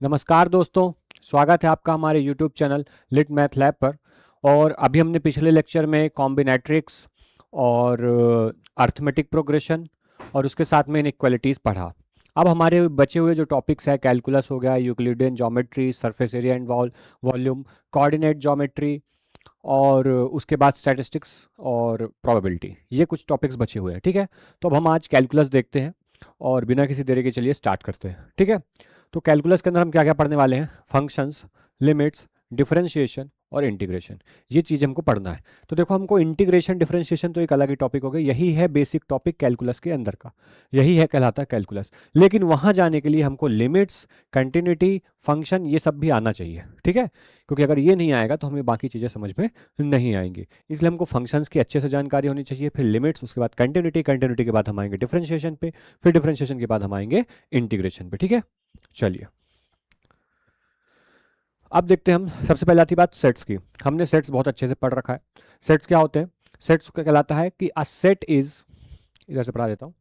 नमस्कार दोस्तों, स्वागत है आपका हमारे YouTube channel Lit Math Lab पर। और अभी हमने पिछले लेक्चर में कॉम्बिनेट्रिक्स और अर्थमेटिक प्रोग्रेशन और उसके साथ में इनइक्वालिटीज़ पढ़ा। अब हमारे बचे हुए जो टॉपिक्स है, कैलकुलस हो गया, Euclidean geometry, surface area and volume, coordinate geometry और उसके बाद स्टैटिस्टिक्स और प्रोबेबिलिटी, ये कुछ टॉपिक्स बचे हुए हैं। ठीक है, तो अब हम आज कैलकुलस देखते हैं और बिना किसी देरी के चलिए स्टार्ट करते हैं। ठीक है, तो कैलकुलस के अंदर हम क्या क्या पढ़ने वाले हैं? फंक्शंस, लिमिट्स, डिफरेंशिएशन और इंटीग्रेशन, ये चीज़ हमको पढ़ना है। तो देखो, हमको इंटीग्रेशन डिफरेंशिएशन तो एक अलग ही टॉपिक हो गया, यही है बेसिक टॉपिक कैलकुलस के अंदर का, यही है कहलाता है कैलकुलस। लेकिन वहाँ जाने के लिए हमको लिमिट्स, कंटिन्यूटी, फंक्शन, ये सब भी आना चाहिए। ठीक है, क्योंकि अगर ये नहीं आएगा तो हमें बाकी चीज़ें समझ में नहीं आएंगी। इसलिए हमको फंक्शंस की अच्छे से जानकारी होनी चाहिए, फिर लिमिट्स, उसके बाद कंटिन्यूटी, कंटिन्यूटी के बाद हम आएंगे डिफरेंशिएशन पे, फिर डिफरेंशिएशन के बाद हम आएंगे इंटीग्रेशन पे। ठीक है, चलिए अब देखते हैं हम। सबसे पहले आती बात सेट्स की। हमने सेट्स बहुत अच्छे से पढ़ रखा है। सेट्स क्या होते हैं? सेट्स क्या कहलाता है कि अ सेट इज, इधर से पढ़ा देता हूँ,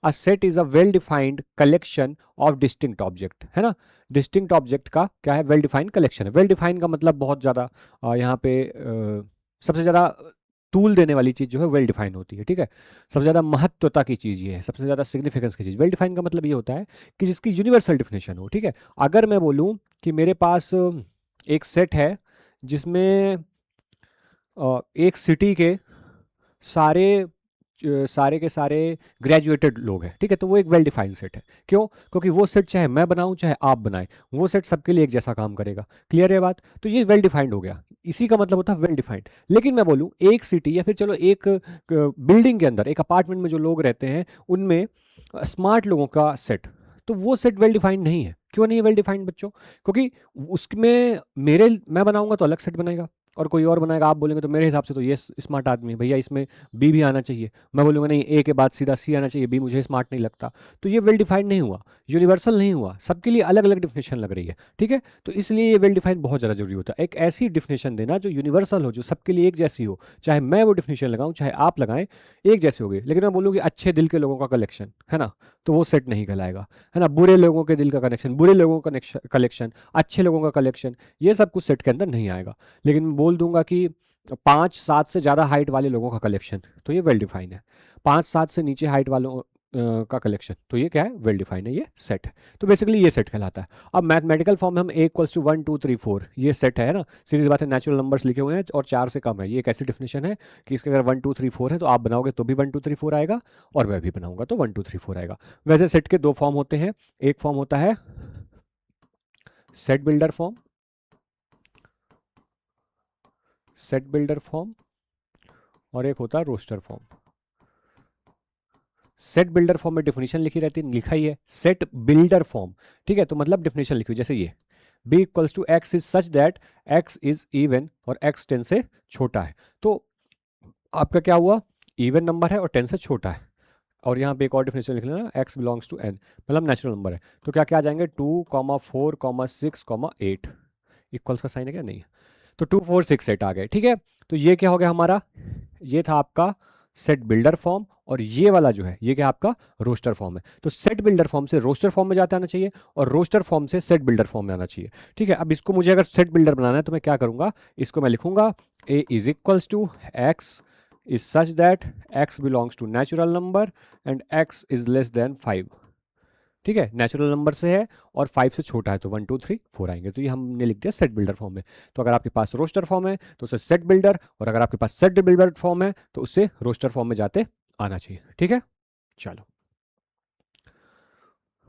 a set is a well defined collection of distinct object, है ना। डिस्टिंक्ट ऑब्जेक्ट का क्या है? वेल डिफाइंड कलेक्शन है। वेल डिफाइंड का मतलब बहुत ज़्यादा यहाँ पे सबसे ज़्यादा तूल देने वाली चीज़ जो है वेल डिफाइंड होती है। ठीक है, सबसे ज़्यादा महत्वता की चीज़ ये है, सबसे ज़्यादा सिग्निफिकेंस की चीज़। वेल डिफाइंड का मतलब ये होता है कि जिसकी यूनिवर्सल डिफिनेशन हो। ठीक है, अगर मैं बोलूँ कि मेरे पास एक सेट है जिसमें एक सिटी के सारे सारे के सारे ग्रेजुएटेड लोग हैं। ठीक है, तो वो एक वेल डिफाइंड सेट है। क्यों? क्योंकि वो सेट चाहे मैं बनाऊं चाहे आप बनाएं, वो सेट सबके लिए एक जैसा काम करेगा। क्लियर है बात? तो ये वेल डिफाइंड हो गया, इसी का मतलब होता है वेल डिफाइंड। लेकिन मैं बोलूं एक सिटी या फिर चलो एक बिल्डिंग के अंदर, एक अपार्टमेंट में जो लोग रहते हैं उनमें स्मार्ट लोगों का सेट, तो वो सेट वेल डिफाइंड नहीं है। क्यों नहीं है वेल डिफाइंड बच्चों? क्योंकि उसमें मैं बनाऊंगा तो अलग सेट बनेगा, और कोई और बनाएगा, आप बोलेंगे तो मेरे हिसाब से तो ये स्मार्ट आदमी है भैया, इसमें बी भी आना चाहिए। मैं बोलूँगा नहीं, ए के बाद सीधा सी आना चाहिए, बी मुझे स्मार्ट नहीं लगता। तो ये वेल डिफाइंड नहीं हुआ, यूनिवर्सल नहीं हुआ, सबके लिए अलग अलग डिफिनेशन लग रही है। ठीक है, तो इसलिए ये वेल डिफाइंड बहुत ज़्यादा जरूरी होता है। एक ऐसी डिफिनेशन देना जो यूनिवर्सल हो, जो सबके लिए एक जैसी हो, चाहे मैं वो डिफिनेशन लगाऊं चाहे आप लगाएं, एक जैसी होगी। लेकिन मैं बोलूँ कि अच्छे दिल के लोगों का कलेक्शन है ना, तो वो सेट नहीं कहलाएगा, है ना। बुरे लोगों के दिल का कनेक्शन, बुरे लोगों का कलेक्शन, अच्छे लोगों का कलेक्शन, ये सब कुछ सेट के अंदर नहीं आएगा। लेकिन मैं बोल दूंगा कि 5-7 से ज़्यादा हाइट वाले लोगों का कलेक्शन, तो ये वेल डिफाइन है। 5-7 से नीचे हाइट वालों का कलेक्शन, तो ये क्या है? वेल डिफाइन है, ये सेट है। तो बेसिकली ये सेट कहलाता है। अब मैथमेटिकल फॉर्म में हम ए इक्वल्स टू 1 2 3 4, ये सेट है ना, सीरीज बात है। नेचुरल नंबर्स लिखे हुए हैं और 4 से कम है, ये एक ऐसी डिफिनेशन है कि इसके अगर 1 2 3 4 है तो आप बनाओगे तो भी 1 2 3 4 आएगा, और मैं भी बनाऊंगा तो 1 2 3 4 आएगा। वैसे सेट के दो फॉर्म होते हैं। एक फॉर्म होता है set builder form, set builder form, और एक होता है roster form. Set builder form में डिफिनेशन लिखी रहती है, लिखा ही है सेट बिल्डर फॉर्म। ठीक है, तो मतलब डिफिनेशन लिखी हुई, जैसे ये b equals to x is such that x is even और x 10 से छोटा है। तो आपका क्या हुआ? इवन नंबर है और 10 से छोटा है। और यहाँ पे एक और डिफिनेशन लिख लेना, x बिलोंग्स टू n, मतलब नेचुरल नंबर है। तो क्या क्या आ जाएंगे? 2, 4, 6, 8। इक्वल्स का साइन है क्या? नहीं है। तो 2 4 6 8 आ गए। ठीक है, तो ये क्या हो गया हमारा? ये था आपका सेट बिल्डर फॉर्म, और ये वाला जो है ये क्या आपका रोस्टर फॉर्म है। तो सेट बिल्डर फॉर्म से रोस्टर फॉर्म में जाते आना चाहिए, और रोस्टर फॉर्म से सेट बिल्डर फॉर्म में आना चाहिए। ठीक है, अब इसको मुझे अगर सेट बिल्डर बनाना है तो मैं क्या करूंगा? इसको मैं लिखूंगा a is equals to x is such that x belongs to natural number and x is less than 5। ठीक है, नेचुरल नंबर से है और 5 से छोटा है, तो 1 2 3 4 आएंगे। तो ये हमने लिख दिया सेट बिल्डर फॉर्म में। तो अगर आपके पास रोस्टर फॉर्म है तो उसे सेट बिल्डर, और अगर आपके पास सेट बिल्डर फॉर्म है तो उससे रोस्टर फॉर्म में जाते आना चाहिए। ठीक है, चलो।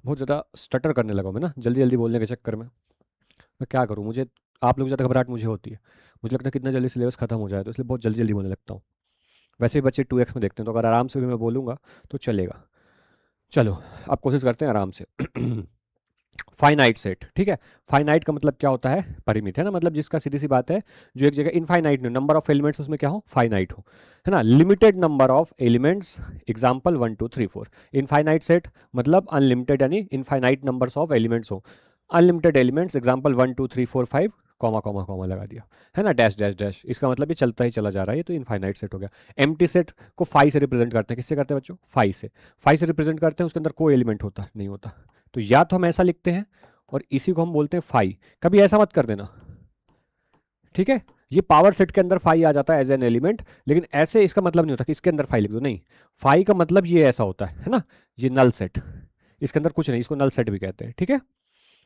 बहुत ज़्यादा स्टटर करने लगा मैं ना, जल्दी जल्दी बोलने के चक्कर में। मैं क्या करूँ, मुझे आप लोग ज़्यादा घबराहट मुझे होती है। मुझे लगता है कितना जल्दी सिलेबस खत्म हो जाए, तो इसलिए बहुत जल्दी जल्दी बोलने लगता हूँ। वैसे ही बच्चे 2x में देखते हैं, तो अगर आराम से भी मैं बोलूँगा तो चलेगा। चलो, अब कोशिश करते हैं आराम से। Finite set. ठीक है, फाइनाइट का मतलब क्या होता है? परिमित, है ना, मतलब जिसका सीधी सी बात है जो एक जगह इनफाइनाइट नहीं, नंबर ऑफ एलिमेंट्स उसमें क्या हो? फाइनाइट हो, है ना। Limited number of elements, example 1 2 3 4। Infinite set मतलब अनलिमिटेड, यानी इनफाइनाइट नंबर्स ऑफ एलिमेंट्स हो। Unlimited elements, example 1 2 3 4 5, comma comma comma लगा दिया, है ना, डैश डैश डैश। इसका मतलब ये चलता ही चला जा रहा है, ये तो इनफाइनाइट सेट हो गया। एम्प्टी सेट को फाइव से रिप्रेजेंट करते हैं। किससे करते हैं बच्चों? फाइव से रिप्रेजेंट करते हैं। उसके अंदर कोई एलिमेंट होता नहीं होता। तो या तो हम ऐसा लिखते हैं, और इसी को हम बोलते हैं फाई। कभी ऐसा मत कर देना, ठीक है। ये पावर सेट के अंदर फाई आ जाता है एज एन एलिमेंट, लेकिन ऐसे इसका मतलब नहीं होता कि इसके अंदर फाई लिख दो, नहीं। फाई का मतलब ये ऐसा होता है ना, ये नल सेट, इसके अंदर कुछ नहीं, इसको नल सेट भी कहते हैं, ठीक है।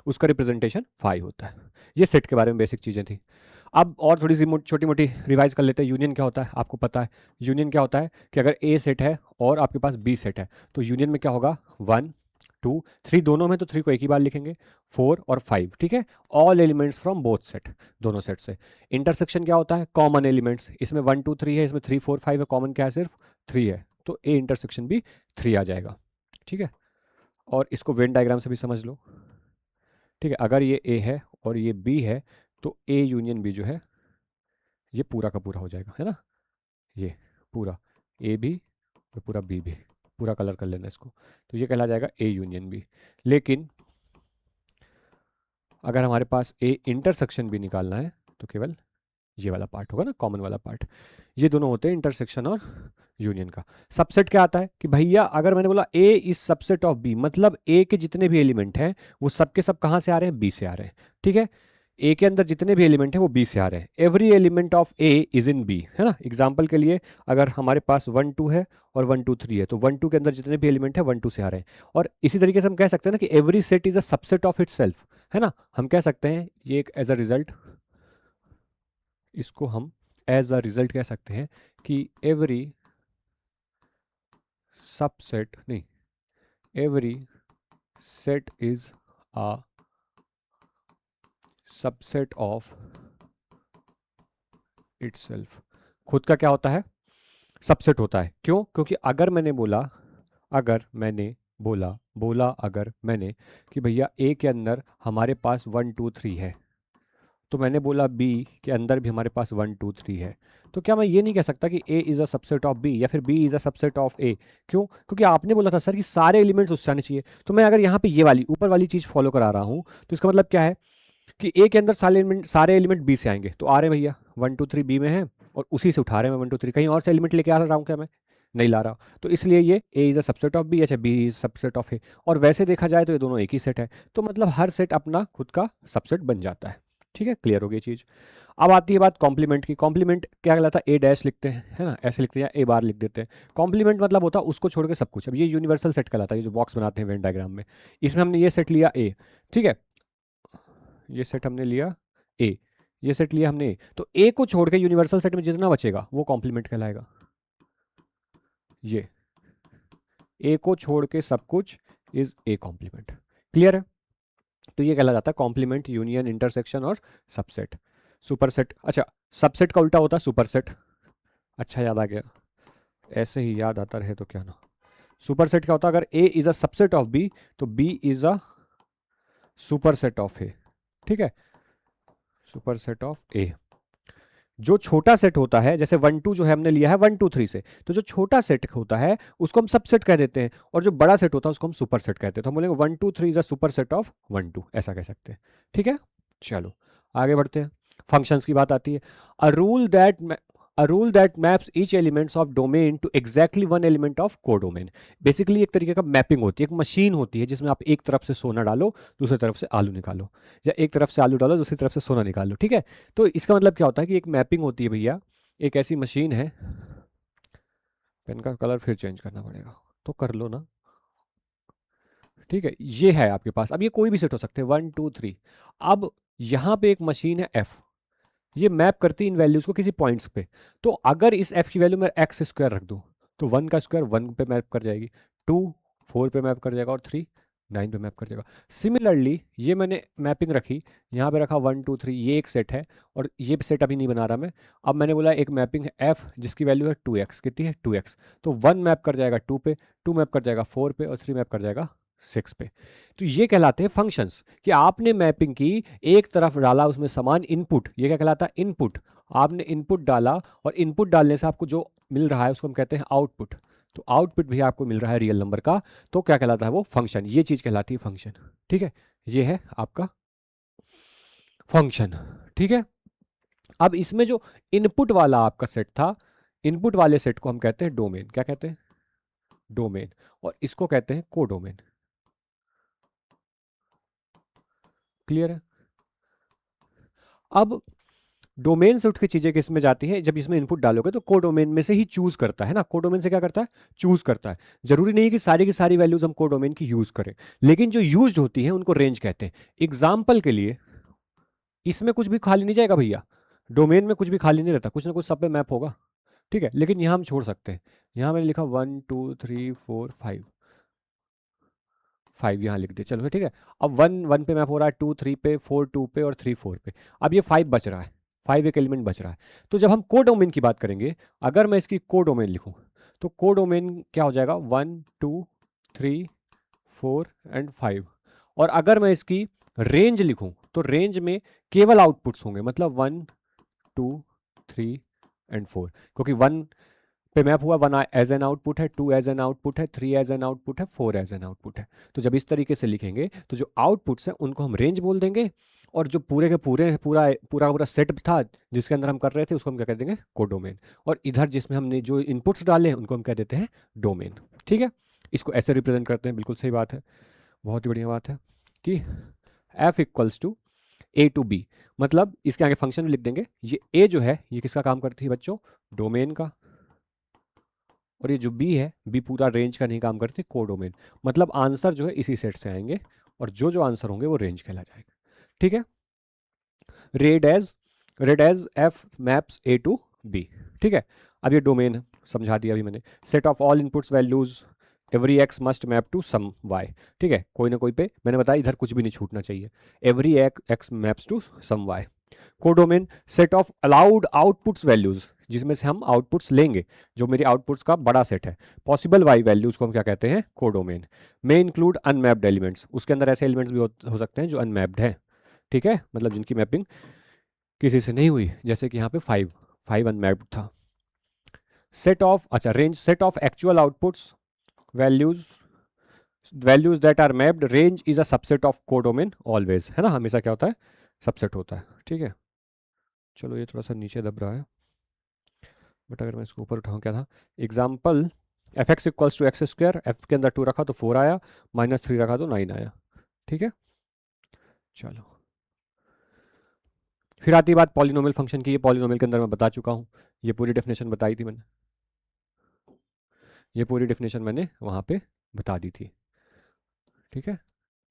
उसका रिप्रेजेंटेशन फाई होता है। ये सेट के बारे में बेसिक चीज़ें थी। अब और थोड़ी सी छोटी मोटी रिवाइज कर लेते हैं। यूनियन क्या होता है आपको पता है। यूनियन क्या होता है कि अगर ए सेट है और आपके पास बी सेट है, तो यूनियन में क्या होगा, 1 2 3 दोनों में, तो 3 को एक ही बार लिखेंगे, 4 और 5, ठीक है। All elements from both set, दोनों सेट से। इंटरसेक्शन क्या होता है, कॉमन एलिमेंट्स, इसमें 1 2 3 है, इसमें 3 4 5 है, कॉमन क्या है, सिर्फ 3 है, तो ए इंटरसेक्शन भी 3 आ जाएगा, ठीक है। और इसको वेन डायग्राम से भी समझ लो, ठीक है। अगर ये ए है और ये बी है, तो ए यूनियन बी जो है ये पूरा का पूरा हो जाएगा, है ना। ये पूरा ए भी और पूरा बी भी, पूरा कलर कर लेना इसको, तो ये कहला जाएगा ए यूनियन बी। लेकिन अगर हमारे पास ए इंटरसेक्शन भी निकालना है, तो केवल ये वाला पार्ट होगा ना, कॉमन वाला पार्ट। ये दोनों होते हैं इंटरसेक्शन और यूनियन का। सबसेट क्या आता है कि भैया अगर मैंने बोला ए इज सबसेट ऑफ बी, मतलब ए के जितने भी एलिमेंट हैं वो सब के सब कहाँ से आ रहे हैं, बी से आ रहे हैं, ठीक है। ए के अंदर जितने भी एलिमेंट हैं वो बी से आ रहे हैं। Every element of A is in B, है ना। एग्जाम्पल के लिए अगर हमारे पास 1 2 है और 1 2 3 है, तो 1 2 के अंदर जितने भी एलिमेंट है 1 2 से आ रहे हैं। और इसी तरीके से हम कह सकते हैं ना कि every set is a subset of itself, है ना। हम कह सकते हैं ये एक एज अ रिजल्ट, इसको हम एज अ रिजल्ट कह सकते हैं कि एवरी सबसेट नहीं, every set is a subset of itself. खुद का क्या होता है, सबसेट होता है। क्यों, क्योंकि अगर मैंने बोला, अगर मैंने बोला बोला अगर मैंने कि भैया ए के अंदर हमारे पास 1 2 3 है, तो मैंने बोला बी के अंदर भी हमारे पास 1 2 3 है, तो क्या मैं ये नहीं कह सकता कि A is a subset of B या फिर B is a subset of A. क्यों, क्योंकि आपने बोला था सर कि सारे एलिमेंट्स उससे आने चाहिए। तो मैं अगर यहाँ पे ये वाली ऊपर वाली चीज़ फॉलो करा रहा हूँ, तो इसका मतलब क्या है कि ए के अंदर सारे एलिमेंट बी से आएंगे, तो आ रहे हैं भैया 1 2 3 बी में है, और उसी से उठा रहे हैं 1 2 3, कहीं और से एलिमेंट लेके आ रहा हूँ क्या मैं, नहीं ला रहा। तो इसलिए ये A is a subset of B, अच्छा B is subset of A. और वैसे देखा जाए तो ये दोनों एक ही सेट है, तो मतलब हर सेट अपना खुद का सबसेट बन जाता है, ठीक है। क्लियर हो गई चीज़। अब आती है बात कॉम्प्लीमेंट की। कॉम्प्लीमेंट क्या कहलाता है, ए डैश लिखते हैं, है ना, ऐसे लिखते हैं या ए बार लिख देते हैं। कॉम्प्लीमेंट मतलब होता है उसको छोड़ के सब कुछ। अब ये यूनिवर्सल सेट कहलाता है, ये जो बॉक्स बनाते हैं वेन डायग्राम में, इसमें हमने ये सेट लिया ए, ठीक है, ये सेट हमने लिया ए, ये सेट लिया हमने ए, तो ए को छोड़ के यूनिवर्सल सेट में जितना बचेगा वो कॉम्प्लीमेंट कहलाएगा। ये ए को छोड़ के सब कुछ इज ए कॉम्प्लीमेंट। क्लियर है। तो ये कहला जाता है कॉम्प्लीमेंट, यूनियन, इंटरसेक्शन और सबसेट। सुपरसेट, अच्छा सबसेट का उल्टा होता है सुपरसेट। अच्छा याद आ गया, ऐसे ही याद आता रहे तो क्या ना। सुपरसेट क्या होता है, अगर A is a subset of B, तो B is a superset of A, ठीक है, सुपरसेट ऑफ ए। जो छोटा सेट होता है, जैसे 1 2 जो है हमने लिया है 1 2 3 से, तो जो छोटा सेट होता है उसको हम सबसेट कह देते हैं, और जो बड़ा सेट होता है उसको हम सुपर सेट कहते हैं। तो हम बोलेंगे 1 2 3 is a super set of 1 2, ऐसा कह सकते हैं, ठीक है। चलो आगे बढ़ते हैं, फंक्शंस की बात आती है। A rule that a rule that maps each elements of domain to exactly one element of codomain। Basically एक तरीके का मैपिंग होती है, एक मशीन होती है जिसमें आप एक तरफ से सोना डालो, दूसरी तरफ से आलू निकालो, या एक तरफ से आलू डालो, दूसरी तरफ से सोना निकालो, ठीक है। तो इसका मतलब क्या होता है कि एक मैपिंग होती है भैया, एक ऐसी मशीन है। पेन का कलर फिर चेंज करना पड़ेगा, तो कर लो ना, ठीक है। ये है आपके पास, अब ये कोई भी सेट हो सकते हैं 1 2 3। अब यहाँ पे एक मशीन है एफ, ये मैप करती है इन वैल्यूज को किसी पॉइंट्स पे। तो अगर इस एफ की वैल्यू में एक्स स्क्वायर रख दूं, तो 1 का स्क्वायर 1 पे मैप कर जाएगी, 2 4 पे मैप कर जाएगा, और 3 9 पे मैप कर जाएगा। सिमिलरली ये मैंने मैपिंग रखी, यहाँ पे रखा 1 2 3, ये एक सेट है, और ये सेट अभी नहीं बना रहा मैं। अब मैंने बोला एक मैपिंग है एफ जिसकी वैल्यू है 2x, कितनी है 2x, तो 1 मैप कर जाएगा 2 पे, 2 मैप कर जाएगा 4 पे, और 3 मैप कर जाएगा 6 पे। तो ये कहलाते हैं फंक्शंस, कि आपने मैपिंग की, एक तरफ डाला उसमें समान इनपुट, ये क्या कहलाता है इनपुट। आपने इनपुट डाला, और इनपुट डालने से आपको जो मिल रहा है उसको हम कहते हैं आउटपुट। तो आउटपुट भी आपको मिल रहा है रियल नंबर का, तो क्या कहलाता है वो फंक्शन, ये चीज कहलाती है फंक्शन, ठीक है। ये है आपका फंक्शन, ठीक है। अब इसमें जो इनपुट वाला आपका सेट था, इनपुट वाले सेट को हम कहते हैं डोमेन। क्या कहते हैं, डोमेन। और इसको कहते हैं कोडोमेन। क्लियर है? अब डोमेन से उठ के चीजें किस में जाती हैं, जब इसमें इनपुट डालोगे तो कोडोमेन में से ही चूज करता है ना, कोडोमेन से क्या करता है, चूज करता है। जरूरी नहीं है कि सारी की सारी वैल्यूज हम कोडोमेन की यूज करें, लेकिन जो यूज्ड होती हैं उनको रेंज कहते हैं। एग्जाम्पल के लिए इसमें कुछ भी खाली नहीं जाएगा भैया, डोमेन में कुछ भी खाली नहीं रहता, कुछ ना कुछ सब पे मैप होगा, ठीक है, लेकिन यहाँ हम छोड़ सकते हैं। यहाँ मैंने लिखा 1 2 3 4 5, 5 यहाँ लिख दिया, चलो ठीक है। अब 1 1 पे मैप हो रहा है, 2 3 पे, 4 2 पे और 3 4 पे। अब ये 5 बच रहा है, 5 एक एलिमेंट बच रहा है। तो जब हम कोडोमेन की बात करेंगे, अगर मैं इसकी कोडोमेन लिखूं तो कोडोमेन क्या हो जाएगा, 1 2 3 4 एंड 5। और अगर मैं इसकी रेंज लिखूं तो रेंज में केवल आउटपुट्स होंगे, मतलब 1 2 3 एंड 4, क्योंकि 1 पे मैप हुआ, 1 एज एन आउटपुट है, 2 एज एन आउटपुट है, 3 एज एन आउटपुट है, 4 एज एन आउटपुट है। तो जब इस तरीके से लिखेंगे तो जो आउटपुट्स हैं उनको हम रेंज बोल देंगे, और जो पूरे के पूरे पूरा पूरा पूरा सेट था जिसके अंदर हम कर रहे थे उसको हम क्या कह देंगे, कोडोमेन। और इधर जिसमें हमने जो इनपुट्स डाले हैं उनको हम कह देते हैं डोमेन, ठीक है। इसको ऐसे रिप्रेजेंट करते हैं, बिल्कुल सही बात है, बहुत ही बढ़िया बात है कि f equals to A to B, मतलब इसके आगे फंक्शन भी लिख देंगे। ये ए जो है ये किसका काम करती है बच्चों, डोमेन का, और ये जो बी है, बी पूरा रेंज का नहीं काम करती, कोडोमेन। मतलब आंसर जो है इसी सेट से आएंगे, और जो जो आंसर होंगे वो रेंज कहला जाएगा, ठीक है। Read as f maps A to B, ठीक है। अब ये डोमेन समझा दिया अभी मैंने। Set of all inputs values every x must map to some y, ठीक है, कोई ना कोई पे मैंने बताया इधर कुछ भी नहीं छूटना चाहिए, every x maps to some y. Codomain set of allowed outputs values, जिसमें से हम आउटपुट्स लेंगे, जो मेरी आउटपुट्स का बड़ा सेट है, पॉसिबल वाई वैल्यूज को हम क्या कहते हैं, codomain. May include unmapped elements, उसके अंदर ऐसे एलिमेंट्स भी हो सकते हैं जो अनमैप्ड हैं, ठीक है, मतलब जिनकी मैपिंग किसी से नहीं हुई, जैसे कि यहाँ पे 5 अनमैप्ड था। सेट ऑफ, अच्छा range, set of actual outputs values that are mapped, range is a subset of codomain always, है ना, हमेशा क्या होता है, सबसेट होता है, ठीक है। चलो ये थोड़ा सा नीचे दब रहा है, बट अगर मैं इसको ऊपर उठाऊँ, क्या था example, f x equals to x square, f के अंदर 2 रखा तो 4 आया, -3 रखा तो 9 आया, ठीक है। चलो फिर आती है बात पॉलिनोमियल फंक्शन की। ये पॉलिनोमियल के अंदर मैं बता चुका हूँ, ये पूरी डेफिनेशन बताई थी मैंने, ये पूरी डेफिनेशन मैंने वहाँ पे बता दी थी, ठीक है,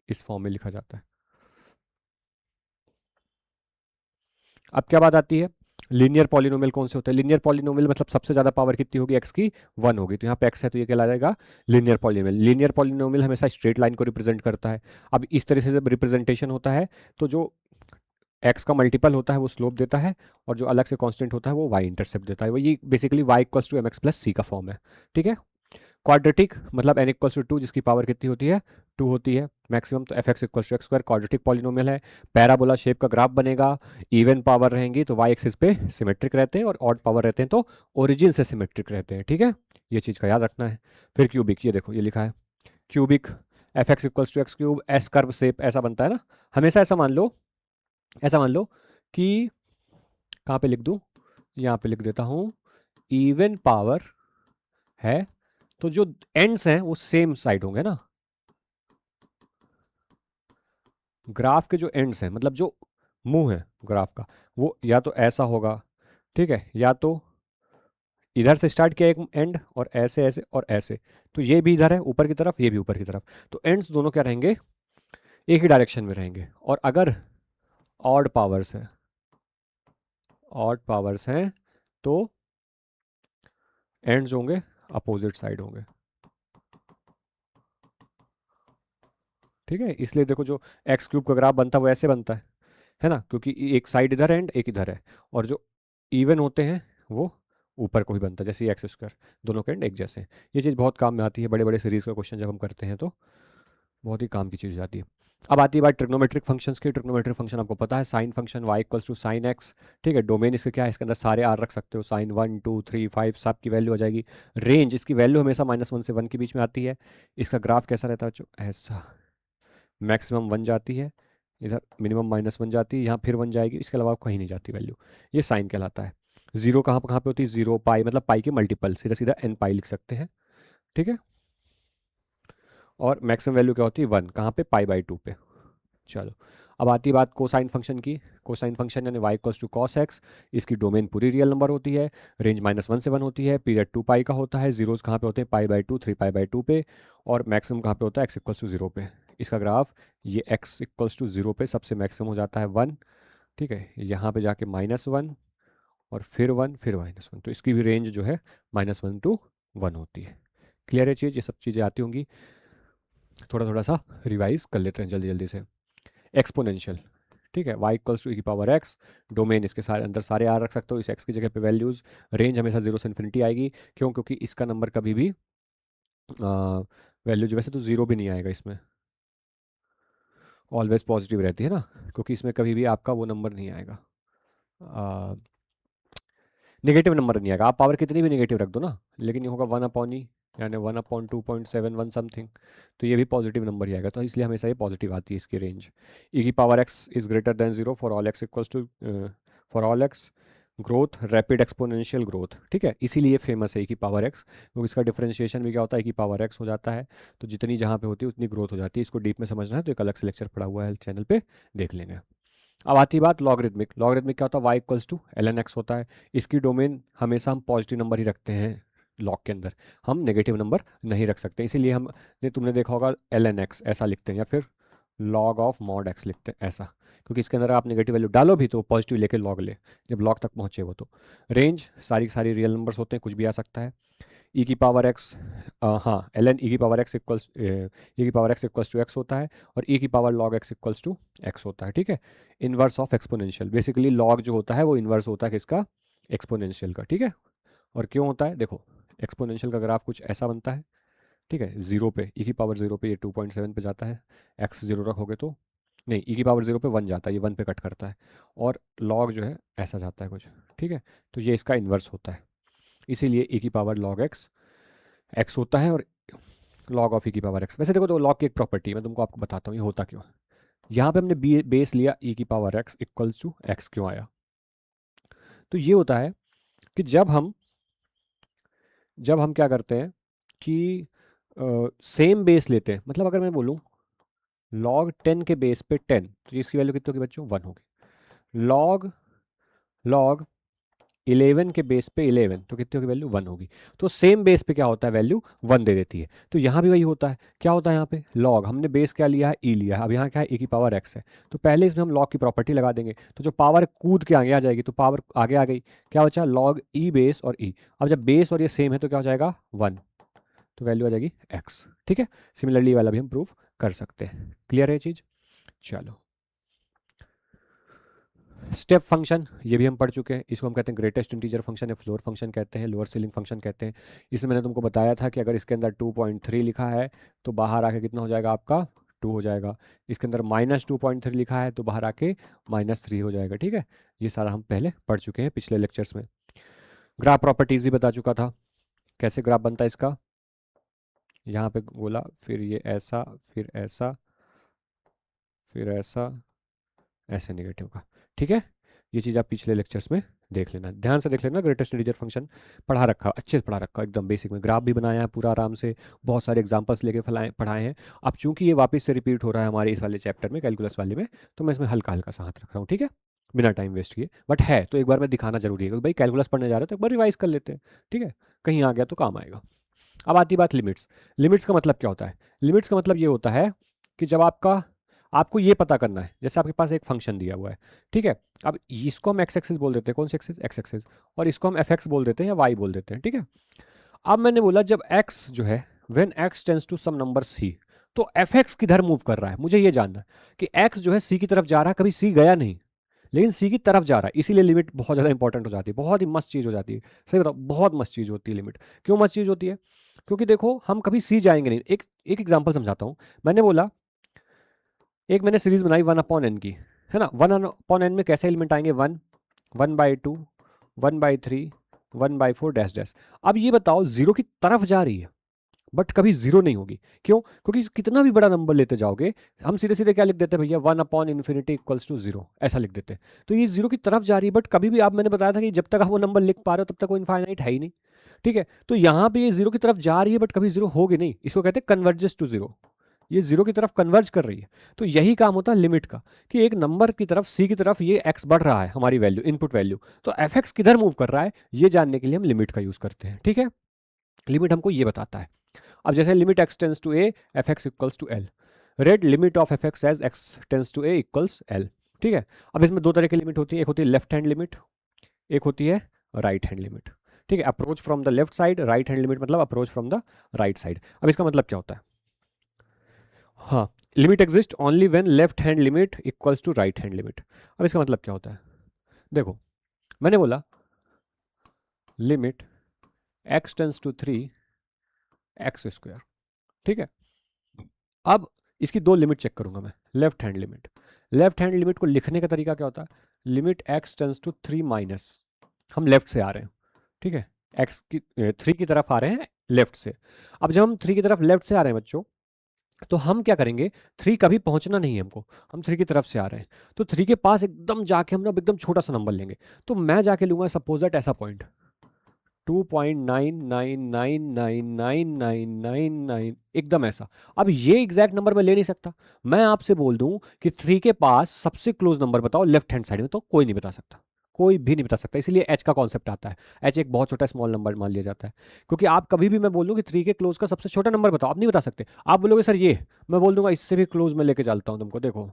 इस फॉर्म में लिखा जाता है। अब क्या बात आती है, लीनियर पॉलिनोमियल कौन से होते हैं। लीनियर पॉलिनोमियल मतलब सबसे ज़्यादा पावर कितनी होगी, एक्स की 1 होगी, तो यहाँ पे एक्स है तो ये क्या जाएगा, लीनियर पॉलिनोमियल। लीनियर पॉलिनोमियल हमेशा स्ट्रेट लाइन को रिप्रेजेंट करता है। अब इस तरह से जब रिप्रेजेंटेशन होता है तो जो एक्स का मल्टीपल होता है वो स्लोप देता है, और जो अलग से कांस्टेंट होता है वो वाई इंटरसेप्ट देता है। वो ये basically y equals to m x plus c का फॉर्म है, ठीक है। क्वाड्रेटिक मतलब n इक्वल्स टू 2, जिसकी पावर कितनी होती है, 2 होती है मैक्सिमम, तो f x equals to x square quadratic polynomial है। पैराबोला शेप का ग्राफ बनेगा, इवन पावर रहेंगी तो वाई एक्सिस पे सिमेट्रिक रहते हैं, और ऑड पावर रहते हैं तो ओरिजिन से सिमेट्रिक रहते हैं, ठीक है, ये चीज़ का याद रखना है। फिर क्यूबिक, ये देखो ये लिखा है cubic, f x equals to x cube, S curve shape ऐसा बनता है ना, हमेशा ऐसा मान लो, ऐसा मान लो कि कहाँ पे लिख दूँ, यहाँ पे लिख देता हूँ, इवन पावर है तो जो एंड्स हैं वो सेम साइड होंगे ना, ग्राफ के जो एंड्स हैं मतलब जो मुंह है ग्राफ का, वो या तो ऐसा होगा, ठीक है, या तो इधर से स्टार्ट किया एक एंड और ऐसे ऐसे और ऐसे, तो ये भी इधर है ऊपर की तरफ, ये भी ऊपर की तरफ, तो एंड्स दोनों क्या रहेंगे, एक ही डायरेक्शन में रहेंगे। और अगर ऑड पावर्स है, ऑड पावर्स हैं तो एंड्स होंगे अपोजिट साइड होंगे, ठीक है। इसलिए देखो जो एक्स क्यूब का ग्राफ बनता है वो ऐसे बनता है ना, क्योंकि एक साइड इधर है एंड एक इधर है, और जो इवन होते हैं वो ऊपर को ही बनता है, जैसे एक्स स्क्वायर, दोनों के एंड एक जैसे हैं। ये चीज़ बहुत काम में आती है, बड़े बड़े सीरीज़ का क्वेश्चन जब हम करते हैं तो बहुत ही काम की चीज़ आती है। अब आती है बात ट्रिग्नोमेट्रिक फंक्शंस की। ट्रिग्नोमेट्रिक फंक्शन आपको पता है, sine function y equals to sine x, ठीक है। डोमेन इसके क्या है, इसके अंदर सारे आर रख सकते हो, साइन 1 2 3 5 सब की वैल्यू आ जाएगी। रेंज, इसकी वैल्यू हमेशा -1 से 1 के बीच में आती है। इसका ग्राफ कैसा रहता है बच्चों, ऐसा, मैक्सिमम 1 जाती है, इधर मिनिमम -1 जाती है, यहाँ फिर 1 जाएगी, इसके अलावा कहीं नहीं जाती वैल्यू, ये साइन कहलाता है। जीरो कहाँ पे होती है, 0 पाई, मतलब पाई के मल्टीपल, सीधा सीधा n पाई लिख सकते हैं, ठीक है। और मैक्सिमम वैल्यू क्या होती है 1, कहाँ पे, पाई बाई 2 पे। चलो अब आती है बात कोसाइन फंक्शन की। कोसाइन फंक्शन यानी y equals to cos x, इसकी डोमेन पूरी रियल नंबर होती है, रेंज -1 से 1 होती है, पीरियड 2 पाई का होता है, जीरोज कहाँ पे होते हैं π/2 3π/2 पे, और मैक्सिमम कहाँ पे होता है x इक्वल्स टू 0 पे। इसका ग्राफ ये x इक्वल्स टू 0 पे सबसे मैक्सिमम हो जाता है 1, ठीक है, यहाँ पे जाके -1 और फिर 1 फिर -1, तो इसकी भी रेंज जो है -1 to 1 होती है। क्लियर है चीज़, ये सब चीज़ें आती होंगी, थोड़ा थोड़ा सा रिवाइज कर लेते हैं जल्दी जल्दी से। एक्सपोनेंशियल, ठीक है, y इक्वल्स टू ई की पावर x, डोमेन इसके सारे अंदर सारे आर रख सकते हो, इस x की जगह पे वैल्यूज़, रेंज हमेशा 0 से इन्फिनिटी आएगी, क्यों, क्योंकि इसका नंबर कभी भी वैल्यू जो वैसे तो 0 भी नहीं आएगा इसमें, ऑलवेज पॉजिटिव रहती है ना, क्योंकि इसमें कभी भी आपका वो नंबर नहीं आएगा, नेगेटिव नंबर नहीं आएगा, आप पावर कितनी भी नेगेटिव रख दो ना, लेकिन ये होगा 1/e यानी 1/2.71 समथिंग, तो ये भी पॉजिटिव नंबर ही आएगा, तो इसलिए हमेशा ये पॉजिटिव आती है इसकी रेंज। ई की power x is greater than 0 for all x equals to for all x growth rapid exponential growth, ठीक है, इसीलिए फेमस है ई की पावर x, क्योंकि इसका डिफरेंशिएशन भी क्या होता है, ई की पावर x हो जाता है, तो जितनी जहाँ पे होती है उतनी ग्रोथ हो जाती है। इसको डीप में समझना है तो एक अलग से लेक्चर पड़ा हुआ है चैनल पे, देख लेंगे। अब आती बात लॉगरिथमिक। लॉगरिथमिक क्या होता है, y equals to ln x होता है, इसकी डोमेन हमेशा हम पॉजिटिव नंबर ही रखते हैं लॉग के अंदर, हम नेगेटिव नंबर नहीं रख सकते, इसीलिए हमने तुमने देखा होगा ln x ऐसा लिखते हैं, या फिर log ऑफ mod x लिखते हैं ऐसा, क्योंकि इसके अंदर आप नेगेटिव वैल्यू डालो भी तो पॉजिटिव लेके लॉग ले, जब लॉग तक पहुँचे वो तो। रेंज सारी सारी रियल नंबर्स होते हैं, कुछ भी आ सकता है। ई की पावर एक्स, हाँ ln ई की पावर एक्स इक्वल्स ई की power x equals to x होता है, और ई की power log x equals to x होता है, ठीक है, inverse of exponential, basically log जो होता है वो इन्वर्स होता है किसका, एक्सपोनेंशियल का, ठीक है। और क्यों होता है, देखो एक्सपोनेंशियल का ग्राफ कुछ ऐसा बनता है, ठीक है, 0 पे ई की पावर 0 पे ये 2.7 पे जाता है, एक्स 0 रखोगे तो नहीं, ई की पावर 0 पे 1 जाता है, ये 1 पे कट करता है, और लॉग जो है ऐसा जाता है कुछ, ठीक है, तो ये इसका इन्वर्स होता है, इसीलिए ई की पावर लॉग एक्स एक्स होता है, और लॉग ऑफ ई की पावर एक्स। वैसे देखो तो लॉग की एक प्रॉपर्टी मैं तुमको आपको बताता हूँ ये होता क्यों है। यहाँ पे हमने बेस लिया ई की power x equals to x, क्यों आया, तो ये होता है कि जब हम क्या करते हैं कि सेम बेस लेते हैं, मतलब अगर मैं बोलूँ log 10 के बेस पे 10, तो इसकी वैल्यू कितनी होगी बच्चों, 1 होगी। log 11 के बेस पे 11, तो कितनी होगी वैल्यू, 1 होगी। तो सेम बेस पे क्या होता है, वैल्यू 1 दे देती है। तो यहाँ भी वही होता है, क्या होता है यहाँ पे log, हमने बेस क्या लिया है, e लिया है, अब यहाँ क्या है, e की पावर x है, तो पहले इसमें हम log की प्रॉपर्टी लगा देंगे, तो जो पावर कूद के आगे आ जाएगी, तो पावर आगे आ गई, क्या बचा, log e बेस और e। अब जब बेस और ये सेम है तो क्या हो जाएगा, 1, तो वैल्यू आ जाएगी x, ठीक है। सिमिलरली वाला भी हम प्रूव कर सकते हैं। क्लियर है चीज़, चलो। स्टेप फंक्शन, ये भी हम पढ़ चुके हैं, इसको हम कहते हैं ग्रेटेस्ट इंटीजर फंक्शन या फ्लोर फंक्शन कहते हैं, लोअर सीलिंग फंक्शन कहते हैं। इसमें मैंने तुमको बताया था कि अगर इसके अंदर 2.3 लिखा है तो बाहर आके कितना हो जाएगा आपका, 2 हो जाएगा। इसके अंदर -2.3 लिखा है तो बाहर आके -3 हो जाएगा, ठीक है। ये सारा हम पहले पढ़ चुके हैं पिछले लेक्चर्स में। ग्राफ प्रॉपर्टीज भी बता चुका था, कैसे ग्राफ बनता है इसका, यहाँ पे बोला, फिर ये ऐसा, फिर ऐसा, फिर ऐसा, ऐसे नेगेटिव का, ठीक है। ये चीज़ आप पिछले लेक्चर्स में देख लेना, ध्यान से देख लेना, ग्रेटेस्ट इंटीजर फंक्शन पढ़ा रखा, अच्छे से पढ़ा रखा, एकदम बेसिक में ग्राफ भी बनाया है पूरा आराम से, बहुत सारे एग्जांपल्स लेके पढ़ाए हैं। अब चूंकि ये वापस से रिपीट हो रहा है हमारे इस वाले चैप्टर में, कैलकुलस वाले में, तो मैं इसमें हल्का हल्का सा हाथ रख रहा हूँ, ठीक है, बिना टाइम वेस्ट किए, बट है तो एक बार मैं दिखाना जरूरी है, क्योंकि भाई कैलकुलस पढ़ने जा रहे हो तो एक बार रिवाइज कर लेते हैं, ठीक है, कहीं आ गया तो काम आएगा। अब आती बात लिमिट्स। लिमिट्स का मतलब क्या होता है, लिमिट्स का मतलब ये होता है कि जब आपको ये पता करना है, जैसे आपके पास एक फंक्शन दिया हुआ है, ठीक है, अब इसको हम एक्स एक्सिस बोल देते हैं, कौन सी एक्सिस, एक्स एक्सिस, और इसको हम एफ एक्स बोल देते हैं या वाई बोल देते हैं, ठीक है। अब मैंने बोला जब एक्स जो है, when x tends to some number c, तो एफ एक्स किधर मूव कर रहा है, मुझे ये जानना है कि एक्स जो है सी की तरफ जा रहा है, कभी सी गया नहीं, लेकिन सी की तरफ जा रहा है, इसीलिए लिमिट बहुत ज़्यादा इंपॉर्टेंट हो जाती है, बहुत ही मस्त चीज़ हो जाती है। सही बताओ, बहुत मस्त चीज़ होती है लिमिट। क्यों मस्त चीज़ होती है, क्योंकि देखो हम कभी सी जाएंगे नहीं। एक एग्जाम्पल समझाता हूँ। मैंने बोला, एक मैंने सीरीज बनाई 1/n की, है ना, 1/n में कैसे एलिमेंट आएंगे, 1, 1/2, 1/3, 1/4 डैश डैश। अब ये बताओ, जीरो की तरफ जा रही है बट कभी जीरो नहीं होगी, क्यों, क्योंकि कितना भी बड़ा नंबर लेते जाओगे, हम सीधे सीधे क्या लिख देते हैं भैया, 1/∞ इक्वल्स टू 0, ऐसा लिख देते हैं। तो ये जीरो की तरफ जा रही है, बट कभी भी, आप मैंने बताया था कि जब तक आप वो नंबर लिख पा रहे हो तब तक वो इनफाइनाइट है ही नहीं, ठीक है। तो यहाँ पे ये जीरो की तरफ जा रही है बट कभी जीरो होगी नहीं, इसको कहते हैं कन्वर्जेस टू जीरो, ये जीरो की तरफ कन्वर्ज कर रही है। तो यही काम होता है लिमिट का, कि एक नंबर की तरफ सी की तरफ ये एक्स बढ़ रहा है, हमारी वैल्यू इनपुट वैल्यू, तो एफ एक्स किधर मूव कर रहा है ये जानने के लिए हम लिमिट का यूज करते हैं। ठीक है, लिमिट हमको ये बताता है। अब जैसे limit x tends to a f x equals to l, read limit of f x as x tends to a equals l. ठीक है, अब इसमें दो तरह की लिमिट होती है, एक होती है लेफ्ट हैंड लिमिट, एक होती है राइट हैंड लिमिट। ठीक है, approach from the left side, right hand limit मतलब approach from the right side. अब इसका मतलब क्या होता है? हाँ, limit exists only when left hand limit equals to right hand limit. अब इसका मतलब क्या होता है? देखो, मैंने बोला limit x tends to 3 x square. ठीक है, अब इसकी दो लिमिट चेक करूंगा मैं। Left hand limit, left hand limit को लिखने का तरीका क्या होता है? Limit x tends to 3 minus, हम लेफ्ट से आ रहे हैं। ठीक है, एक्स की 3 की तरफ आ रहे हैं लेफ्ट से। अब जब हम 3 की तरफ लेफ्ट से आ रहे हैं बच्चों, तो हम क्या करेंगे? 3 कभी पहुंचना नहीं है हमको, हम 3 की तरफ से आ रहे हैं, तो 3 के पास एकदम जाके हम लोग एकदम छोटा सा नंबर लेंगे। तो मैं जाके लूंगा सपोज दैट ऐसा पॉइंट 2.99999999, एकदम ऐसा। अब ये एग्जैक्ट नंबर मैं ले नहीं सकता। मैं आपसे बोल दूं कि 3 के पास सबसे क्लोज नंबर बताओ लेफ्ट हैंड साइड में, तो कोई नहीं बता सकता, कोई भी नहीं बता सकता। इसलिए एच का कॉन्सेप्ट आता है। एच एक बहुत छोटा स्मॉल नंबर मान लिया जाता है, क्योंकि आप कभी भी मैं बोल दूं कि 3 के क्लोज का सबसे छोटा नंबर बताओ, आप नहीं बता सकते। आप बोलोगे सर ये, मैं बोल दूंगा इससे भी क्लोज में लेके चलता हूं तुमको, देखो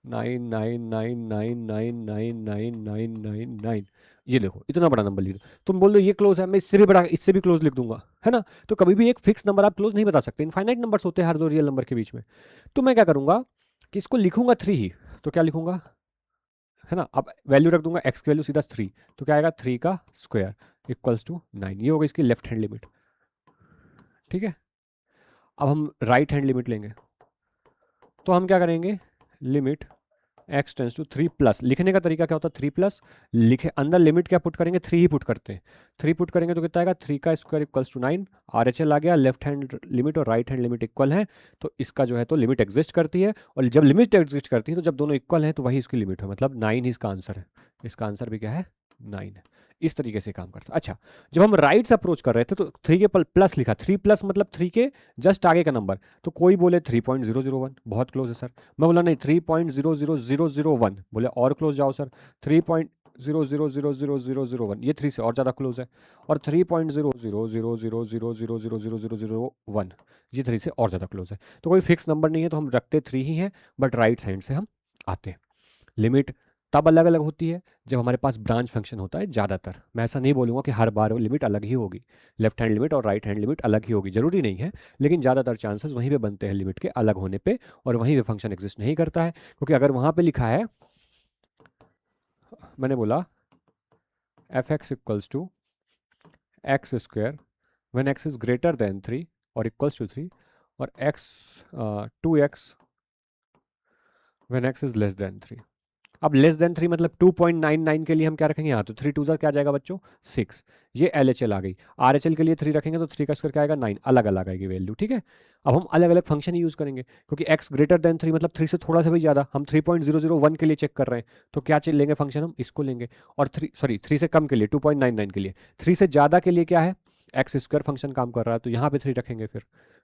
999999999, ये देखो इतना बड़ा नंबर लिख दो। तुम बोल दो ये क्लोज है, मैं इससे भी बड़ा, इससे भी क्लोज लिख दूंगा, है ना। तो कभी भी एक फिक्स नंबर आप क्लोज नहीं बता सकते, इनफाइनाइट नंबर्स होते हैं हर दो रियल नंबर के बीच में। तो मैं क्या करूंगा कि इसको लिखूंगा 3 ही, तो क्या लिखूंगा, है ना। अब वैल्यू रख दूंगा एक्स की वैल्यू सीधा 3, तो क्या आएगा 3 का स्क्वायर इक्वल्स टू 9। ये होगा इसकी लेफ्ट हैंड लिमिट। ठीक है, अब हम राइट हैंड लिमिट लेंगे, तो हम क्या करेंगे? Limit x tends to 3 plus, लिखने का तरीका क्या होता है? 3 प्लस लिखे, अंदर लिमिट क्या पुट करेंगे? 3 ही पुट करते हैं। 3 पुट करेंगे तो कितना आएगा? 3 का square equals to 9। R H L आ गया, लेफ्ट हैंड लिमिट और राइट हैंड लिमिट इक्वल है, तो इसका जो है तो लिमिट एग्जिस्ट करती है। और जब लिमिट एग्जिस्ट करती है तो जब दोनों इक्वल है तो वही इसकी लिमिट है, मतलब 9 ही इसका आंसर है। इसका आंसर भी क्या है? 9 है। इस तरीके से काम करता है। अच्छा, जब हम राइट से अप्रोच कर रहे थे तो 3 के प्लस लिखा, 3 प्लस मतलब 3 के जस्ट आगे का नंबर। तो कोई बोले 3.001, बहुत क्लोज है सर। मैं बोला नहीं 3.00001, बोले और क्लोज जाओ सर, 3.0000001, ये 3 से और ज़्यादा क्लोज है। और 3.00000000001, ये 3 से और ज़्यादा क्लोज है। तो कोई फिक्स नंबर नहीं है, तो हम रखते 3 ही हैं, बट राइट साइड से हम आते हैं। लिमिट तब अलग अलग होती है जब हमारे पास ब्रांच फंक्शन होता है। ज़्यादातर मैं ऐसा नहीं बोलूँगा कि हर बार वो लिमिट अलग ही होगी, लेफ्ट हैंड लिमिट और राइट हैंड लिमिट अलग ही होगी, जरूरी नहीं है। लेकिन ज़्यादातर चांसेस वहीं पे बनते हैं लिमिट के अलग होने पे, और वहीं पे फंक्शन एग्जिस्ट नहीं करता है। क्योंकि अगर वहाँ पे लिखा है, मैंने बोला f x equals to x square when x is greater than 3 और इक्वल्स टू 3, और x 2x when x is less than 3। अब लेस देन 3 मतलब 2.99 के लिए हम क्या रखेंगे यहाँ? तो 3 टू ज़ा क्या जाएगा बच्चों? 6। ये एल एच एल आ गई। आर एच एल के लिए 3 रखेंगे तो 3 का स्क्वायर क्या आएगा? 9। अलग अलग आएगी वैल्यू। ठीक है, अब हम अलग अलग फंक्शन ही यूज़ करेंगे, क्योंकि x ग्रेटर देन 3 मतलब 3 से थोड़ा सा भी ज़्यादा, हम 3.001 के लिए चेक कर रहे हैं, तो क्या लेंगे फंक्शन? हम इसको लेंगे। और 3 से कम के लिए 2.99 के लिए, 3 से ज़्यादा के लिए क्या है? एक्स स्क्वायर फंक्शन काम कर रहा है, तो यहाँ पे 3 रखेंगे फिर।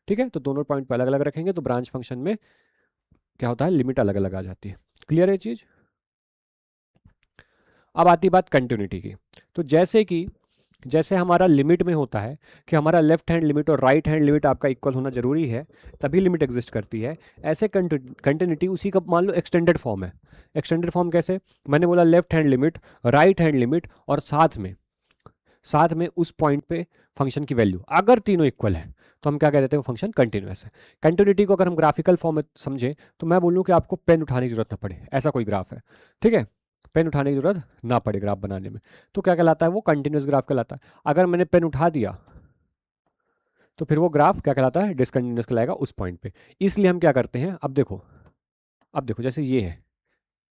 ठीक है, तो दोनों पॉइंट पर अलग अलग रखेंगे, तो ब्रांच फंक्शन में क्या होता है? लिमिट अलग अलग आ जाती है। क्लियर है चीज़? अब आती बात कंटिन्यूटी की। तो जैसे हमारा लिमिट में होता है कि हमारा लेफ्ट हैंड लिमिट और राइट हैंड लिमिट आपका इक्वल होना जरूरी है, तभी लिमिट एग्जिस्ट करती है। ऐसे कंटिन्यूटी उसी का मान लो एक्सटेंडेड फॉर्म है। एक्सटेंडेड फॉर्म कैसे? मैंने बोला left hand limit, right hand limit, और साथ में उस पॉइंट पे फंक्शन की वैल्यू, अगर तीनों इक्वल है तो हम क्या कह देते हैं? फंक्शन कंटिन्यूअस है। कंटिन्यूटी को अगर हम ग्राफिकल फॉर्म में समझे, तो मैं बोलूँ कि आपको पेन उठाने की जरूरत ना पड़े, ऐसा कोई ग्राफ है। ठीक है, पेन उठाने की जरूरत ना पड़े ग्राफ बनाने में, तो क्या कहलाता है? वो कंटिन्यूस ग्राफ कहलाता है। अगर मैंने पेन उठा दिया तो फिर वो ग्राफ क्या कहलाता है? डिसकंटिन्यूस कहलाएगा उस पॉइंट पे। इसलिए हम क्या करते हैं, अब देखो जैसे ये है,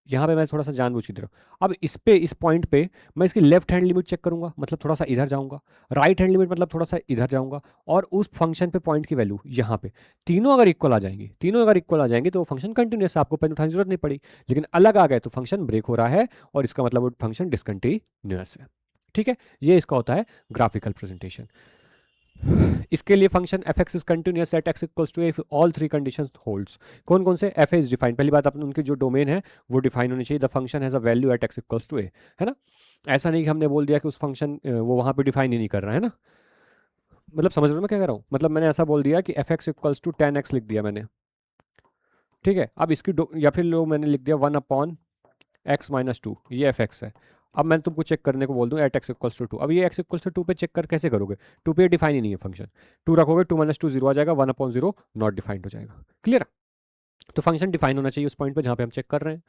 यहाँ पे मैं थोड़ा सा जानबूझ के दे रहा हूँ। अब इस पॉइंट पे मैं इसकी लेफ्ट हैंड लिमिट चेक करूंगा, मतलब थोड़ा सा इधर जाऊंगा। राइट हैंड लिमिट मतलब थोड़ा सा इधर जाऊंगा। और उस फंक्शन पे पॉइंट की वैल्यू यहाँ पे, तीनों अगर इक्वल आ जाएंगी तो वो फंक्शन कंटिन्यूस है, आपको पेन उठाने की जरूरत नहीं पड़ी। लेकिन अलग आ गए तो फंक्शन ब्रेक हो रहा है, और इसका मतलब वो फंक्शन डिसकंटिन्यूअस है। ठीक है, ये इसका होता है ग्राफिकल प्रेजेंटेशन। इसके लिए function f x is continuous at x equals to a if all three conditions holds. कौन कौन से? एफ इज डिफाइंड, पहली बात अपन उनके जो डोमेन है वो डिफाइन होनी चाहिए। The function has a value at x equals to a, है ना। ऐसा नहीं कि हमने बोल दिया कि उस फंक्शन वो वहाँ पे डिफाइन ही नहीं कर रहा है ना। मतलब समझ रहे हो मैं क्या कह रहा हूँ? मतलब मैंने ऐसा बोल दिया कि F x equals to 10x लिख दिया मैंने, ठीक है। अब इसकी या फिर लो मैंने लिख दिया 1/x-2, ये एफ एक्स है। अब मैं तुमको चेक करने को बोल दूं एट एक्स इक्वल्स टू 2, अब ये एक्स इक्वल्स टू 2 पे चेक कर कैसे करोगे? 2 पे डिफाइन ही नहीं है फंक्शन, 2 रखोगे 2 - 2 0 आ जाएगा, 1/0 नॉट डिफाइंड हो जाएगा। क्लियर? तो फंक्शन डिफाइन होना चाहिए उस पॉइंट पे जहाँ पे हम चेक कर रहे हैं।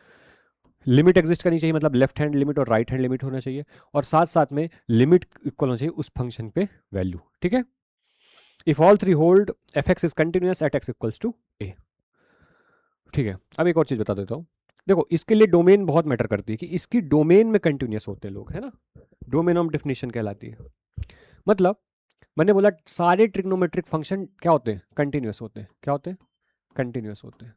लिमिट एग्जिस्ट करनी चाहिए, मतलब लेफ्ट हैंड लिमिट और राइट हैंड लिमिट होना चाहिए, और साथ साथ में लिमिट इक्वल होना चाहिए उस फंक्शन पे वैल्यू, ठीक है। If all three hold f x is continuous at x equals to a, ठीक है। अब एक और चीज बता देता हूँ, देखो इसके लिए डोमेन बहुत मैटर करती है कि इसकी डोमेन में कंटिन्यूस होते हैं लोग, है ना। डोमेन ऑफ डेफिनेशन कहलाती है। मतलब मैंने बोला सारे ट्रिग्नोमेट्रिक फंक्शन क्या होते हैं? कंटिन्यूस होते हैं। क्या होते हैं? कंटिन्यूस होते हैं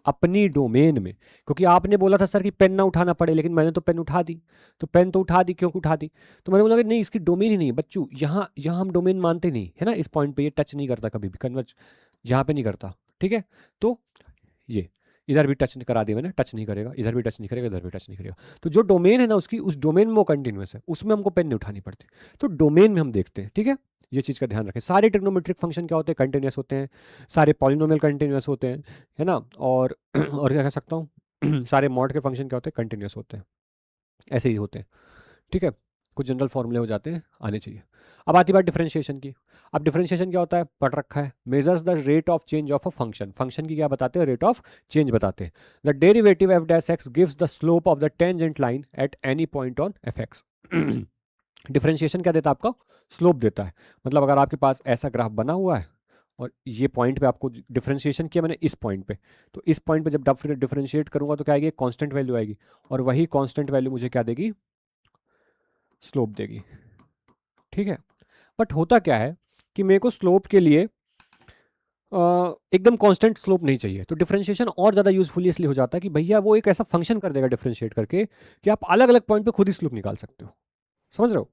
अपनी डोमेन में। क्योंकि आपने बोला था सर कि पेन ना उठाना पड़े, लेकिन मैंने तो पेन उठा दी, तो पेन तो उठा दी, क्यों उठा दी? तो मैंने बोला कि नहीं इसकी डोमेन ही नहीं है बच्चों, यहाँ यहाँ हम डोमेन मानते नहीं है ना, इस पॉइंट पे ये टच नहीं करता कभी भी, कन्वर्ज यहाँ पे नहीं करता, ठीक है। तो ये इधर भी टच करा दिया मैंने, टच नहीं करेगा, इधर भी टच नहीं करेगा, इधर भी टच नहीं करेगा। तो जो डोमेन है ना उसकी, उस डोमेन में वो कंटिन्यूस है, उसमें हमको पेन नहीं उठानी पड़ती। तो डोमेन में हम देखते हैं, ठीक है। ये चीज़ का ध्यान रखें। सारे ट्रिग्नोमेट्रिक फंक्शन क्या होते हैं? कंटिन्यूस होते हैं। सारे पॉलिनोमियल कंटिन्यूस होते हैं, है ना। और और क्या कह सकता हूँ सारे मॉड के फंक्शन क्या होते हैं? कंटिन्यूस होते हैं, ऐसे ही होते हैं, ठीक है। कुछ जनरल फॉर्मूले हो जाते हैं, आने चाहिए। अब आती बात डिफरेंशिएशन की। अब डिफरेंशिएशन क्या होता है? पढ़ रखा है, measures the rate of change of a function. Function की क्या बताते हैं? रेट ऑफ चेंज बताते हैं। The derivative F dash x gives the slope of the tangent line at any point on F x. Differentiation क्या देता है आपका? स्लोप देता है। मतलब अगर आपके पास ऐसा ग्राफ बना हुआ है और ये पॉइंट पे आपको डिफरेंशिएशन किया मैंने इस पॉइंट पे, तो इस पॉइंट पे जब डिफरेंशिएट करूंगा तो क्या आएगी? कांस्टेंट वैल्यू आएगी, और वही कांस्टेंट वैल्यू मुझे क्या देगी? स्लोप देगी, ठीक है। बट होता क्या है कि मेरे को स्लोप के लिए एकदम कांस्टेंट स्लोप नहीं चाहिए, तो डिफरेंशिएशन और ज़्यादा यूजफुल इसलिए हो जाता है कि भैया वो एक ऐसा फंक्शन कर देगा डिफरेंशिएट करके कि आप अलग अलग पॉइंट पे खुद ही स्लोप निकाल सकते हो। समझ रहे हो?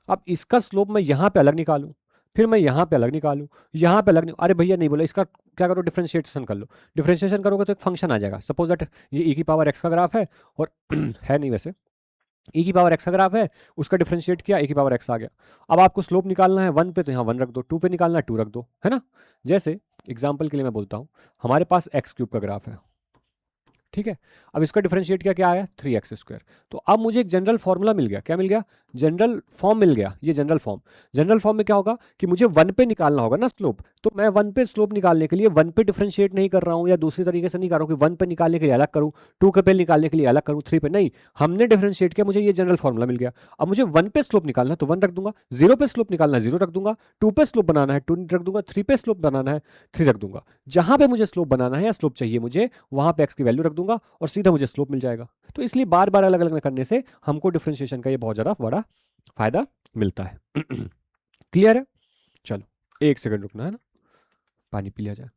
अब इसका स्लोप मैं यहाँ पे अलग निकालूं, फिर मैं यहाँ पे अलग निकालूं, यहाँ पे अलग अरे भैया नहीं बोला, इसका क्या करो? डिफरेंशिएशन कर लो। डिफरेंशिएशन करोगे तो एक फंक्शन आ जाएगा। सपोज दैट ये ई की पावर एक्स का ग्राफ है, और है नहीं वैसे, ई की पावर एक्स का ग्राफ है, उसका डिफरेंशिएट किया, ए की पावर एक्स आ गया। अब आपको स्लोप निकालना है 1 पे, तो यहाँ 1 रख दो, 2 पे निकालना है 2 रख दो, है ना। जैसे एग्जाम्पल के लिए मैं बोलता हूँ, हमारे पास एक्स क्यूब का ग्राफ है, ठीक है। अब इसका डिफरेंशिएट किया, क्या आया? 3x²। तो अब मुझे एक जनरल फॉर्मूला मिल गया। क्या मिल गया? जनरल फॉर्म मिल गया। ये जनरल फॉर्म, जनरल फॉर्म में क्या होगा कि मुझे 1 पे निकालना होगा ना स्लोप, तो मैं 1 पे स्लोप निकालने के लिए 1 पे डिफरेंशिएट नहीं कर रहा हूँ, या दूसरी तरीके से नहीं कर रहा हूँ कि 1 पे निकालने के लिए अलग करूँ, 2 के पे निकालने के लिए अलग करूँ, 3 पे नहीं। हमने डिफरेंशिएट किया, मुझे ये जनरल फॉर्मूला मिल गया। अब मुझे 1 पे स्लोप निकालना है तो 1 रख दूंगा, 0 पे स्लोप निकालना है 0 रख दूंगा, 2 पे स्लोप बनाना है 2 रख दूंगा, 3 पे स्लोप बनाना है 3 रख दूंगा। जहां पे मुझे स्लोप बनाना है या स्लोप चाहिए मुझे, वहां पे एक्स की वैल्यू रख दूंगा और सीधा मुझे स्लोप मिल जाएगा। तो इसलिए बार बार अलग अलग करने से हमको डिफरेंशिएशन का ये बहुत ज़्यादा बड़ा फायदा मिलता है। क्लियर है? चलो 1 सेकंड रुकना है ना, पानी पी लिया जाए।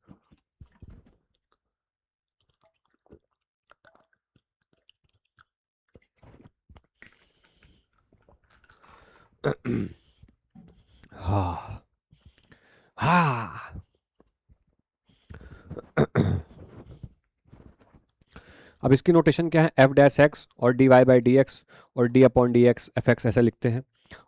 हाँ हाँ। अब इसकी नोटेशन क्या है? एफ डैश एक्स और d y by d x और d upon d x f x ऐसे लिखते हैं।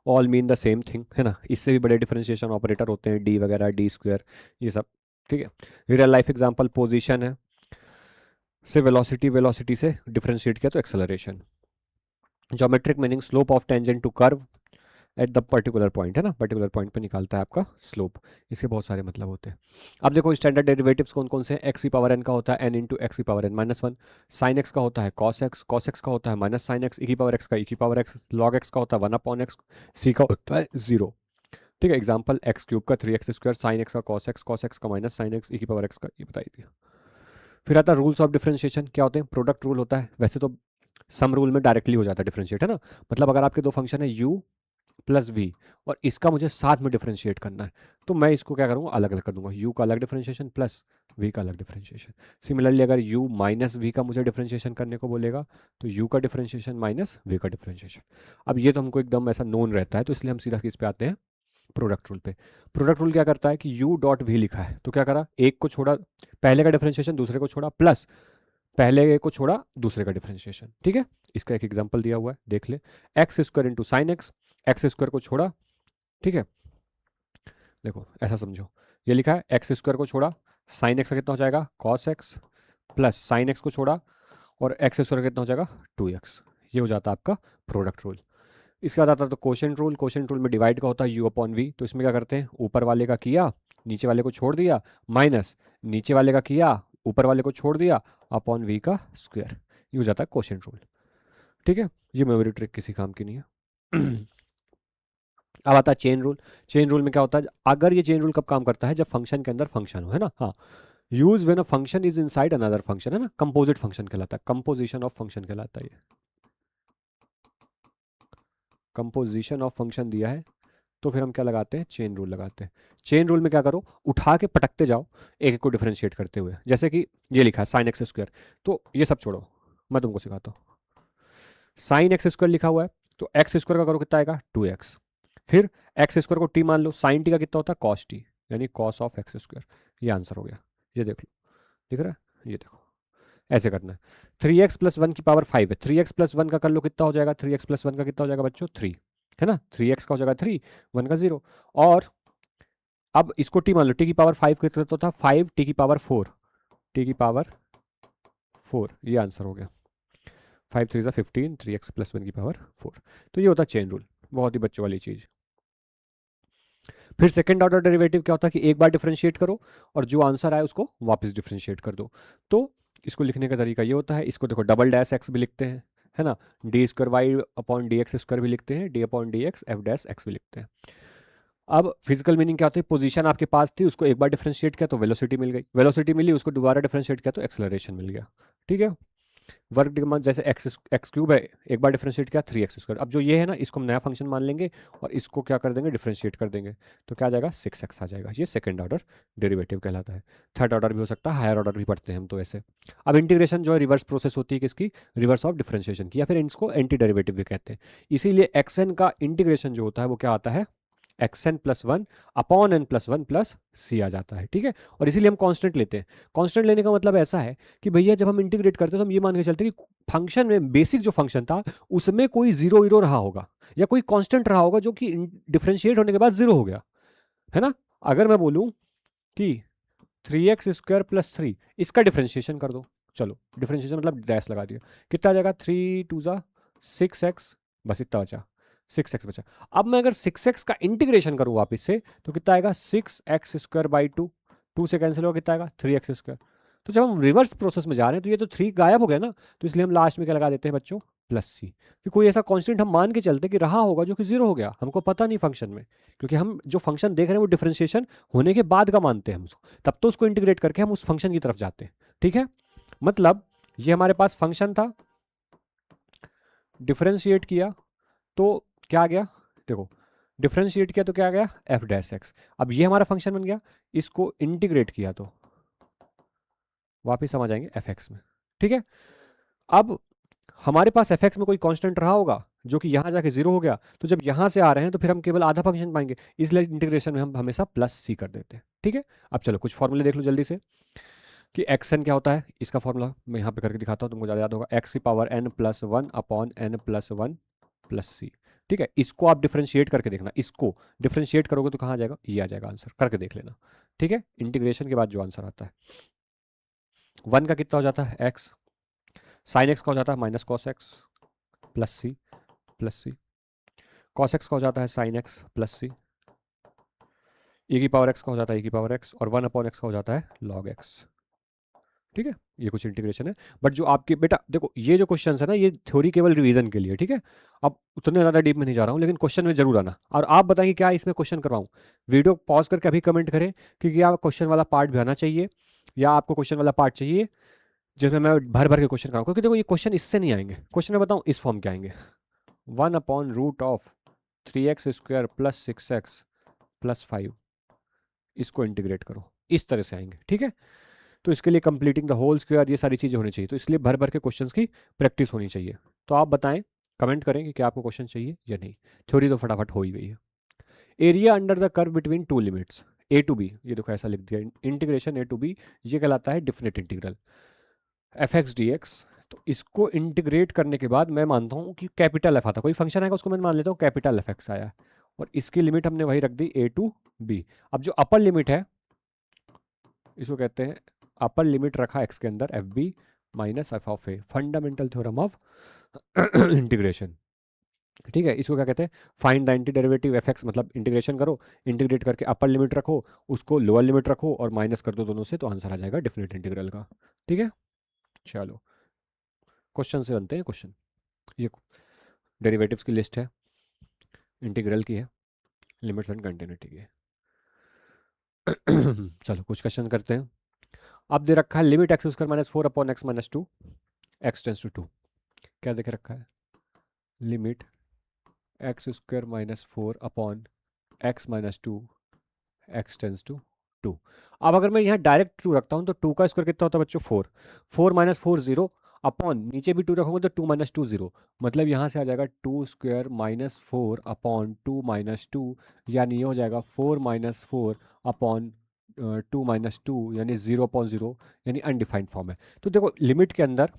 All mean the same thing, है ना। इससे भी बड़े डिफरेंशिएशन ऑपरेटर होते हैं, डी वगैरह, डी स्क्वायर, ये सब, ठीक है। रियल लाइफ एग्जांपल पोजीशन है, से वेलोसिटी, वेलोसिटी से डिफरेंशिएट किया तो acceleration. Geometric meaning slope of tangent to curve at the particular point, है ना, पर्टिकुलर पॉइंट पे निकालता है आपका स्लोप। इसके बहुत सारे मतलब होते हैं। अब देखो स्टैंडर्ड डेरिवेटिव्स कौन कौन से हैं? एक्स की पावर एन का होता है एन इंटू एक्स की power n minus 1, sine x का होता है कॉस एक्स, कॉस एक्स का होता है माइनस साइन एक्स, ई की पावर एक्स का ई की पावर एक्स, लॉग एक्स का होता है 1/x, सी का होता है 0, ठीक है। एग्जाम्पल एक्स क्यूब का 3x², साइन एक्स का कॉस एक्स का माइनस साइन एक्स, ई की पावर एक्स का, ये बताई दिया। फिर आता है रूल्स ऑफ डिफरेंशिएशन। क्या होते हैं? प्रोडक्ट रूल होता है, वैसे तो सम रूल में डायरेक्टली हो जाता है डिफरेंशिएट, है ना। मतलब अगर आपके दो फंक्शन है u प्लस वी, और इसका मुझे साथ में डिफरेंशिएट करना है, तो मैं इसको क्या करूँगा? अलग अलग कर दूंगा, u का अलग डिफरेंशिएशन प्लस v का अलग डिफरेंशिएशन। सिमिलरली अगर u माइनस वी का मुझे डिफरेंशिएशन करने को बोलेगा, तो u का डिफरेंशिएशन माइनस v का डिफरेंशिएशन। अब ये तो हमको एकदम ऐसा नोन रहता है, तो इसलिए हम सीधा किस पे आते हैं? प्रोडक्ट रूल पे। प्रोडक्ट रूल क्या करता है कि u डॉट वी लिखा है तो क्या करा, एक को छोड़ा पहले का डिफरेंशिएशन, दूसरे को छोड़ा, प्लस पहले को छोड़ा दूसरे का डिफरेंशिएशन। ठीक है, इसका एक एग्जांपल दिया हुआ है, देख ले। X square into sine x square को छोड़ा, ठीक है, देखो ऐसा समझो, ये लिखा है एक्स स्क्वायर को छोड़ा, साइन एक्स का कितना हो जाएगा cos x, plus sine x को छोड़ा और एक्स स्क्वायर का कितना हो जाएगा 2x। ये हो जाता है आपका प्रोडक्ट रूल। इसके बाद आता है तो कोशेंट रूल। कोशेंट रूल में डिवाइड का होता है u अपॉन वी, तो इसमें क्या करते हैं, ऊपर वाले का किया नीचे वाले को छोड़ दिया, माइनस नीचे वाले का किया ऊपर वाले को छोड़ दिया अपॉन वी का स्क्वायर। ये हो जाता है कोशेंट रूल। ठीक है, ये मेमोरी ट्रिक किसी काम की नहीं है। अब आता है चेन रूल। चेन रूल में क्या होता है, अगर ये चेन रूल कब काम करता है, जब फंक्शन के अंदर फंक्शन हो, है ना। हाँ, use when a function is inside another function, है ना, कंपोजिट फंक्शन कहलाता है, कंपोजिशन ऑफ फंक्शन कहलाता है। ये कंपोजिशन ऑफ फंक्शन दिया है तो फिर हम क्या लगाते हैं, चेन रूल लगाते हैं। चेन रूल में क्या करो, उठा के पटकते जाओ एक एक को डिफरेंशिएट करते हुए। जैसे कि ये लिखा है साइन एक्स स्क्वायर, तो ये सब छोड़ो, मैं तुमको सिखाता हूँ। साइन एक्स स्क्वायर लिखा हुआ है तो एक्स स्क्वायर का करो कितना आएगा 2x, फिर एक्स स्क्वायर को टी मान लो, साइन टी का कितना होता है कॉस टी, यानी कॉस ऑफ एक्स स्क्वायर। ये आंसर हो गया, ये देख लो, दिख रहा है, ये देखो ऐसे करना है। 3x प्लस 1 की पावर 5 है, 3x प्लस 1 का कर लो कितना हो जाएगा, 3x प्लस 1 का कितना हो जाएगा बच्चों 3, है ना, 3x का हो जाएगा 3, 1 का 0। और अब इसको टी मान लो, टी की पावर 5 कितना तो था 5, टी की पावर 4, टी की पावर 4, ये आंसर हो गया। 5 3 15, 3x प्लस 1 की पावर 4। तो ये होता है चेन रूल, बहुत ही बच्चों वाली चीज़। फिर सेकंड ऑर्डर डेरिवेटिव क्या होता है कि एक बार डिफरेंशिएट करो और जो आंसर आए उसको वापस डिफरेंशिएट कर दो। तो इसको लिखने का तरीका ये होता है, इसको देखो डबल डैश एक्स भी लिखते हैं, है ना, d square y upon d x square भी लिखते हैं, d upon d x f dash x भी लिखते हैं। अब फिजिकल मीनिंग क्या होती है, पोजीशन आपके पास थी उसको एक बार डिफरेंशिएट किया तो वेलोसिटी मिल गई, वेलोसिटी मिली उसको दोबारा डिफरेंशिएट किया तो एक्सेलरेशन मिल गया। ठीक है, वर्क डिमांड जैसे एक्स क्यूब है, एक बार डिफरेंशिएट किया 3x स्क्वायर। अब जो ये है ना, इसको हम नया फंक्शन मान लेंगे और इसको क्या कर देंगे, डिफरेंशिएट कर देंगे, तो क्या आ जाएगा 6x आ जाएगा। ये सेकंड ऑर्डर डेरिवेटिव कहलाता है। थर्ड ऑर्डर भी हो सकता है, हायर ऑर्डर भी पढ़ते हैं हम तो ऐसे। अब इंटीग्रेशन जो है रिवर्स प्रोसेस होती है किसकी, रिवर्स ऑफ डिफरेंशिएशन की, या फिर इसको एंटी डेरिवेटिव भी कहते हैं। इसीलिए एक्स का इंटीग्रेशन जो होता है वो क्या आता है, x plus 1 upon n plus 1 plus c आ जाता है। ठीक है, और इसीलिए हम कांस्टेंट लेते हैं। कांस्टेंट लेने का मतलब ऐसा है कि भैया जब हम इंटीग्रेट करते हैं तो हम ये मान के चलते हैं कि फंक्शन में बेसिक जो फंक्शन था उसमें कोई जीरो ईरो रहा होगा या कोई कांस्टेंट रहा होगा जो कि डिफरेंशिएट होने के बाद जीरो हो गया, है ना। अगर मैं बोलूं कि 3x स्क्वायर प्लस 3 इसका डिफरेंशिएशन कर दो, चलो डिफरेंशिएशन मतलब डैश लगा दिया, कितना आ जाएगा 3 2 जा 6x, बस इतना बचा 6x बचा। अब मैं अगर 6x का इंटीग्रेशन करूँ वापस से तो कितना आएगा 6x स्क्वायर बाई 2, 2 से कैंसिल होगा कितना आएगा 3x स्क्वायर। तो जब हम रिवर्स प्रोसेस में जा रहे हैं तो ये तो 3 गायब हो गया ना, तो इसलिए हम लास्ट में क्या लगा देते हैं बच्चों प्लस सी, कि कोई ऐसा कांस्टेंट हम मान के चलते कि रहा होगा जो कि जीरो हो गया, हमको पता नहीं फंक्शन में, क्योंकि हम जो फंक्शन देख रहे हैं वो डिफरेंशिएशन होने के बाद का मानते हैं हम उसको, तब तो उसको इंटीग्रेट करके हम उस फंक्शन की तरफ जाते हैं। ठीक है, मतलब ये हमारे पास फंक्शन था, डिफरेंशिएट किया तो क्या आ गया, देखो डिफरेंशिएट किया तो क्या आ गया एफ डैश एक्स। अब ये हमारा फंक्शन बन गया, इसको इंटीग्रेट किया तो वापिस हम आ जाएंगे एफ एक्स में। ठीक है, अब हमारे पास एफ एक्स में कोई कांस्टेंट रहा होगा जो कि यहाँ जाके जीरो हो गया, तो जब यहाँ से आ रहे हैं तो फिर हम केवल आधा फंक्शन पाएंगे, इसलिए इंटीग्रेशन में हम हमेशा प्लस सी कर देते हैं। ठीक है, अब चलो कुछ फॉर्मूले देख लो जल्दी से कि एक्स एन क्या होता है, इसका फॉर्मूला मैं यहाँ पे करके दिखाता हूँ, तुमको ज़्यादा याद होगा, एक्स की power n plus 1 upon n plus 1 plus c. ठीक है, इसको आप डिफरेंशिएट करके देखना, इसको डिफरेंशिएट करोगे तो कहाँ आ जाएगा, ये आ जाएगा आंसर, करके देख लेना। ठीक है, इंटीग्रेशन के बाद जो आंसर आता है 1 का कितना हो जाता है एक्स, साइन एक्स का हो जाता है माइनस कॉस एक्स प्लस सी, कॉस एक्स का हो जाता है साइन एक्स प्लस सी, e की पावर एक्स का हो जाता है e की पावर एक्स, और 1 अपॉन एक्स का हो जाता है लॉग एक्स। ठीक है, ये कुछ इंटीग्रेशन है, बट जो आपके बेटा देखो ये जो क्वेश्चन है ना ये थ्योरी केवल रिवीजन के लिए। ठीक है, अब उतने ज़्यादा डीप में नहीं जा रहा हूँ, लेकिन क्वेश्चन में जरूर आना, और आप बताएंगे क्या इसमें क्वेश्चन करवाऊँ। वीडियो पॉज करके अभी कमेंट करें कि क्या क्वेश्चन वाला पार्ट भी आना चाहिए या आपको क्वेश्चन वाला पार्ट चाहिए जिसमें मैं भर भर के क्वेश्चन कराऊँ, क्योंकि देखो ये क्वेश्चन इससे नहीं आएंगे, क्वेश्चन में बताऊँ इस फॉर्म के आएंगे, 1 upon root of 3x square plus 6x plus 5, इसको इंटीग्रेट करो, इस तरह से आएंगे। ठीक है, तो इसके लिए कंप्लीटिंग द होल स्क्वायर ये सारी चीज़ें होनी चाहिए, तो इसलिए भर भर के क्वेश्चंस की प्रैक्टिस होनी चाहिए। तो आप बताएं, कमेंट करें कि क्या आपको क्वेश्चन चाहिए या नहीं, थ्योरी तो फटाफट हो ही गई है। Area under the curve between two limits a to b, ये देखो ऐसा लिख दिया, इंटीग्रेशन ए टू बी, ये कहलाता है definite integral F x D x. तो इसको इंटीग्रेट करने के बाद मैं मानता हूँ कि कैपिटल एफ आता, कोई फंक्शन आएगा उसको मैं मान लेता हूँ कैपिटल एफ एक्स आया, और इसकी लिमिट हमने वही रख दी ए टू बी। अब जो अपर लिमिट है इसको कहते हैं, अपर लिमिट रखा एक्स के अंदर f b minus f of a, fundamental theorem of integration. ठीक है, इसको क्या कहते हैं, find the anti derivative f x, मतलब इंटीग्रेशन करो, इंटीग्रेट करके अपर लिमिट रखो, उसको लोअर लिमिट रखो और माइनस कर दो दोनों से, तो आंसर आ जाएगा डेफिनेट इंटीग्रल का। ठीक है, चलो क्वेश्चन से बनते हैं क्वेश्चन। ये डेरिवेटिव्स की लिस्ट है, इंटीग्रल की है, लिमिट्स एंड कंटिन्यूटी की है। चलो कुछ क्वेश्चन करते हैं। अब दे रखा है limit x square minus 4 upon x minus 2 x tends to 2। क्या देख रखा है, limit x square minus 4 upon x minus 2 x tends to 2। अब अगर मैं यहाँ डायरेक्ट 2 रखता हूँ तो 2 का स्क्वायर कितना होता है बच्चों 4, 4 माइनस 4 0 अपॉन नीचे भी 2 रखोगे तो 2 माइनस 2 0, मतलब यहाँ से आ जाएगा 2 स्क्वायर माइनस 4 अपॉन 2 माइनस 2, यानी ये हो जाएगा 4 माइनस 4 अपॉन 2 माइनस 2, यानी 0 अपॉन 0, यानी अनडिफाइंड फॉर्म है। तो देखो लिमिट के अंदर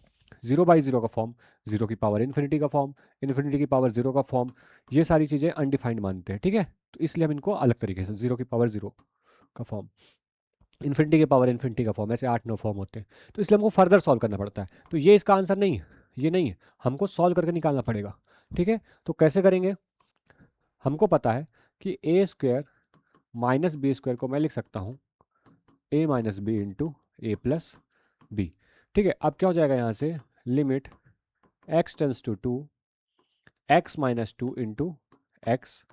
0 बाई 0 का फॉर्म, 0 की पावर इन्फिनिटी का फॉर्म, इन्फिनिटी की पावर 0 का फॉर्म, ये सारी चीज़ें अनडिफाइंड मानते हैं। ठीक है, तो इसलिए हम इनको अलग तरीके से 0 की पावर 0 का फॉर्म, इन्फिनिटी के पावर इन्फिनिटी का फॉर्म, ऐसे 8-9 फॉर्म होते हैं, तो इसलिए हमको फर्दर सॉल्व करना पड़ता है। तो ये इसका आंसर नहीं है, ये नहीं है, हमको सॉल्व करके निकालना पड़ेगा। ठीक है, तो कैसे करेंगे, हमको पता है कि a square minus b square को मैं लिख सकता हूँ a minus b into a plus b. ठीक है, अब क्या हो जाएगा यहाँ से, limit x tends to 2 x minus 2 into x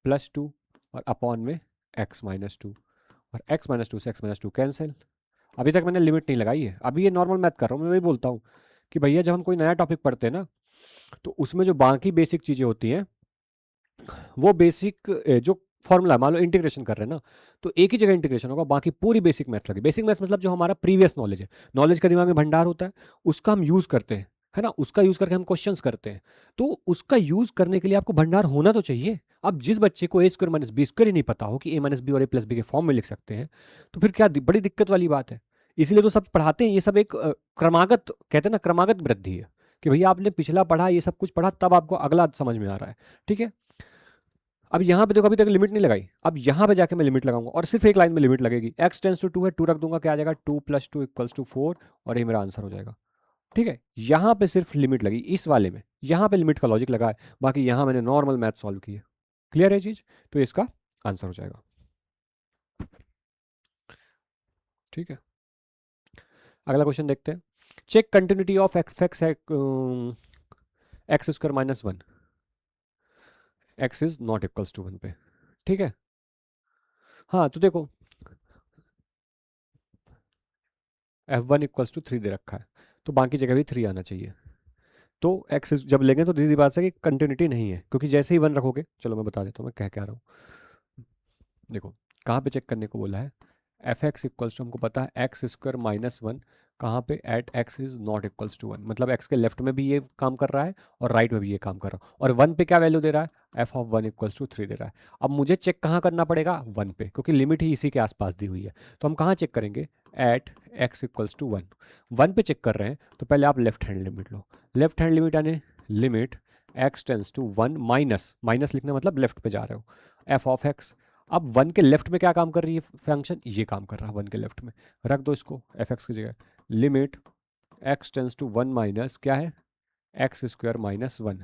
plus 2 और अपॉन में एक्स माइनस 2, और एक्स माइनस 2 से एक्स माइनस 2 कैंसिल। अभी तक मैंने लिमिट नहीं लगाई है, अभी ये नॉर्मल मैथ कर रहा हूँ। मैं वही बोलता हूँ कि भैया जब हम कोई नया टॉपिक पढ़ते हैं ना, तो उसमें जो बाकी बेसिक चीज़ें होती हैं, वो बेसिक जो फॉर्मूला, मान लो इंटीग्रेशन कर रहे हैं ना, तो एक ही जगह इंटीग्रेशन होगा, बाकी पूरी बेसिक मैथ लगे। बेसिक मैथ्स मतलब जो हमारा प्रीवियस नॉलेज है, नॉलेज का दिमाग में भंडार होता है, उसका हम यूज़ करते हैं, है ना, उसका यूज़ करके हम क्वेश्चंस करते हैं। तो उसका यूज़ करने के लिए आपको भंडार होना तो चाहिए। अब जिस बच्चे को ए स्क्वायर माइनस बी स्क्वायर ही नहीं पता हो कि ए माइनस बी और ए प्लस बी के फॉर्म में लिख सकते हैं, तो फिर क्या बड़ी दिक्कत वाली बात है। इसलिए तो सब पढ़ाते हैं, ये सब एक क्रमागत, कहते हैं ना, क्रमागत वृद्धि है, कि भैया आपने पिछला पढ़ा, ये सब कुछ पढ़ा, तब आपको अगला समझ में आ रहा है। ठीक है, अब यहाँ पे देखो अभी तक लिमिट नहीं लगाई, अब यहाँ पे जाके मैं लिमिट लगाऊंगा और सिर्फ एक लाइन में लिमिट लगेगी, एक्स टेंस टू 2 है, 2 रख दूंगा, क्या आ जाएगा 2 प्लस 2 इक्वल्स टू 4, और ये मेरा आंसर हो जाएगा। ठीक है, यहाँ पे सिर्फ लिमिट लगी इस वाले में, यहाँ पे लिमिट का लॉजिक लगा है, बाकी यहाँ मैंने नॉर्मल मैथ सॉल्व की है। क्लियर है चीज, तो इसका आंसर हो जाएगा। ठीक है, अगला क्वेश्चन देखते हैं। Check continuity of f x x square minus 1, x is not equals to 1 पे। ठीक है, हाँ तो देखो एफ वन इक्वल्स टू 3 दे रखा है, तो बाकी जगह भी 3 आना चाहिए। तो एक्स जब लेंगे तो सीधी बात है कि कंटिन्यूटी नहीं है, क्योंकि जैसे ही 1 रखोगे, चलो मैं बता देता हूँ मैं कह क्या रहा हूँ। देखो कहाँ पे चेक करने को बोला है, एफ एक्स इक्वल्स टू, हमको पता है एक्स स्क्वायर माइनस 1, कहाँ पे, at x is not equals to 1, मतलब एक्स के लेफ्ट में भी ये काम कर रहा है और राइट में भी ये काम कर रहा है, और 1 पे क्या वैल्यू दे रहा है, एफ ऑफ 1 इक्वल्स टू 3 दे रहा है। अब मुझे चेक कहाँ करना पड़ेगा, 1 पे, क्योंकि लिमिट ही इसी के आसपास दी हुई है। तो हम कहाँ चेक करेंगे, एट एक्स इक्वल्स टू 1, 1 पे चेक कर रहे हैं, तो पहले आप लेफ्ट हैंड लिमिट लो, लेफ्ट हैंड लिमिट यानी limit x tends to 1 minus, minus लिखना मतलब लेफ्ट पे जा रहे हो, एफ ऑफ एक्स। अब 1 के लेफ्ट में क्या काम कर रही है फंक्शन, ये काम कर रहा है 1 के लेफ्ट में, रख दो इसको एफ एक्स की जगह, limit x tends to 1 minus क्या है, एक्स स्क्वायर माइनस 1,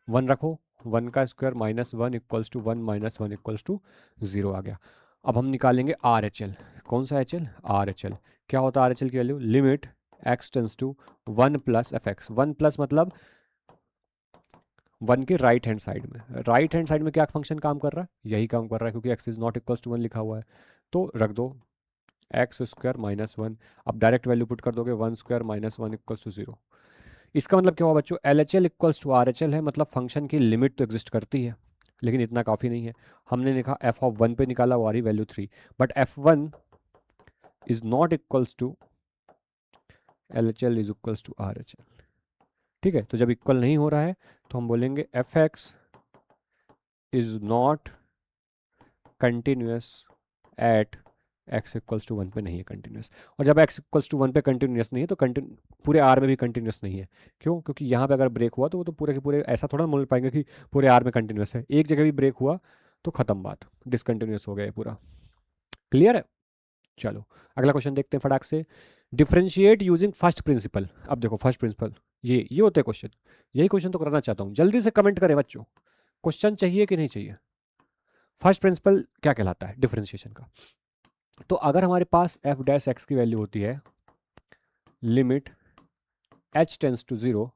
1 रखो, 1 का square minus 1 equals to 1 minus 1 equals to 0 आ गया। अब हम निकालेंगे आर एच एल, कौन सा H L, R H L. क्या होता है आर एच एल की value, limit x tends to 1 plus f x, 1 plus मतलब 1 के राइट हैंड साइड में, राइट हैंड साइड में क्या फंक्शन काम कर रहा है, यही काम कर रहा है, क्योंकि x is not equals to 1 लिखा हुआ है, तो रख दो एक्स स्क्वायर माइनस 1। अब डायरेक्ट वैल्यू पुट कर दोगे, 1 स्क्वायर माइनस 1 इक्वल्स टू 0। इसका मतलब क्या हुआ बच्चों, L H L equals to R H L है, मतलब फंक्शन की लिमिट तो एग्जिस्ट करती है, लेकिन इतना काफ़ी नहीं है। हमने लिखा एफ ऑफ 1 पे निकाला, वो आ रही value 3, but f 1 is not equals to L H L is equals to R H L. ठीक है, तो जब इक्वल नहीं हो रहा है तो हम बोलेंगे f x is not continuous at x equals to 1 पे नहीं है कंटिन्यूस। और जब x इक्वल्स टू 1 पे कंटिन्यूस नहीं है तो पूरे r में भी कंटिन्यूस नहीं है। क्यों? क्योंकि यहाँ पे अगर ब्रेक हुआ तो वो तो पूरे के पूरे ऐसा थोड़ा बोल पाएंगे कि पूरे r में कंटिन्यूस है। एक जगह भी ब्रेक हुआ तो ख़त्म बात, डिसकंटिन्यूस हो गया ये पूरा। क्लियर है? चलो अगला क्वेश्चन देखते हैं फटाक से। Differentiate using first principle. अब देखो फर्स्ट प्रिंसिपल ये होते हैं क्वेश्चन, यही क्वेश्चन तो करना चाहता हूँ। जल्दी से कमेंट करें बच्चों, क्वेश्चन चाहिए कि नहीं चाहिए। फर्स्ट प्रिंसिपल क्या कहलाता है डिफरेंशिएशन का? तो अगर हमारे पास एफ डैश एक्स की वैल्यू होती है limit h tends to 0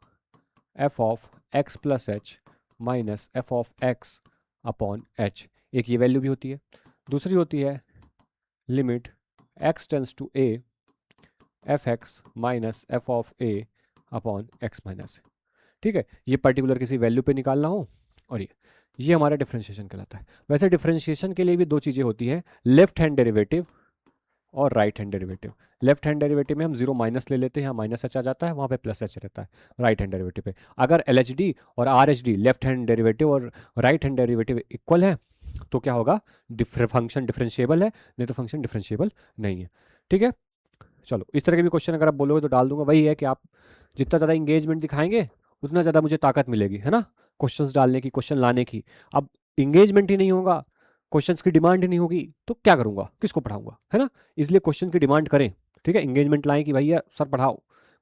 f of x plus h minus f of x upon h, एक ये वैल्यू भी होती है। दूसरी होती है limit x tends to a f x minus f of a upon x minus. ठीक है, ये पर्टिकुलर किसी वैल्यू पे निकालना हो, और ये हमारा डिफरेंशिएशन कहलाता है। वैसे डिफरेंशिएशन के लिए भी दो चीज़ें होती हैं, लेफ्ट हैंड डेरिवेटिव और right hand derivative. Left hand derivative में हम 0 माइनस ले लेते हैं, यहाँ माइनस एच आ जाता है, वहाँ पे प्लस एच रहता है। राइट हैंड डेरिवेटिव पे अगर एल एच डी और R H D left hand derivative और राइट हैंड डेरिवेटिव इक्वल है तो क्या होगा? फंक्शन डिफरेंशिएबल है, नहीं तो फंक्शन डिफरेंशिएबल नहीं है। ठीक है, चलो इस तरह के भी क्वेश्चन अगर आप बोलोगे तो डाल दूंगा। वही है कि आप जितना ज़्यादा इंगेजमेंट दिखाएंगे उतना ज़्यादा मुझे ताकत मिलेगी, है ना, क्वेश्चंस डालने की, क्वेश्चन लाने की। अब इंगेजमेंट ही नहीं होगा, क्वेश्चंस की डिमांड ही नहीं होगी तो क्या करूंगा, किसको पढ़ाऊंगा, है ना। इसलिए क्वेश्चन की डिमांड करें, ठीक है, इंगेजमेंट लाएं कि भैया सर पढ़ाओ,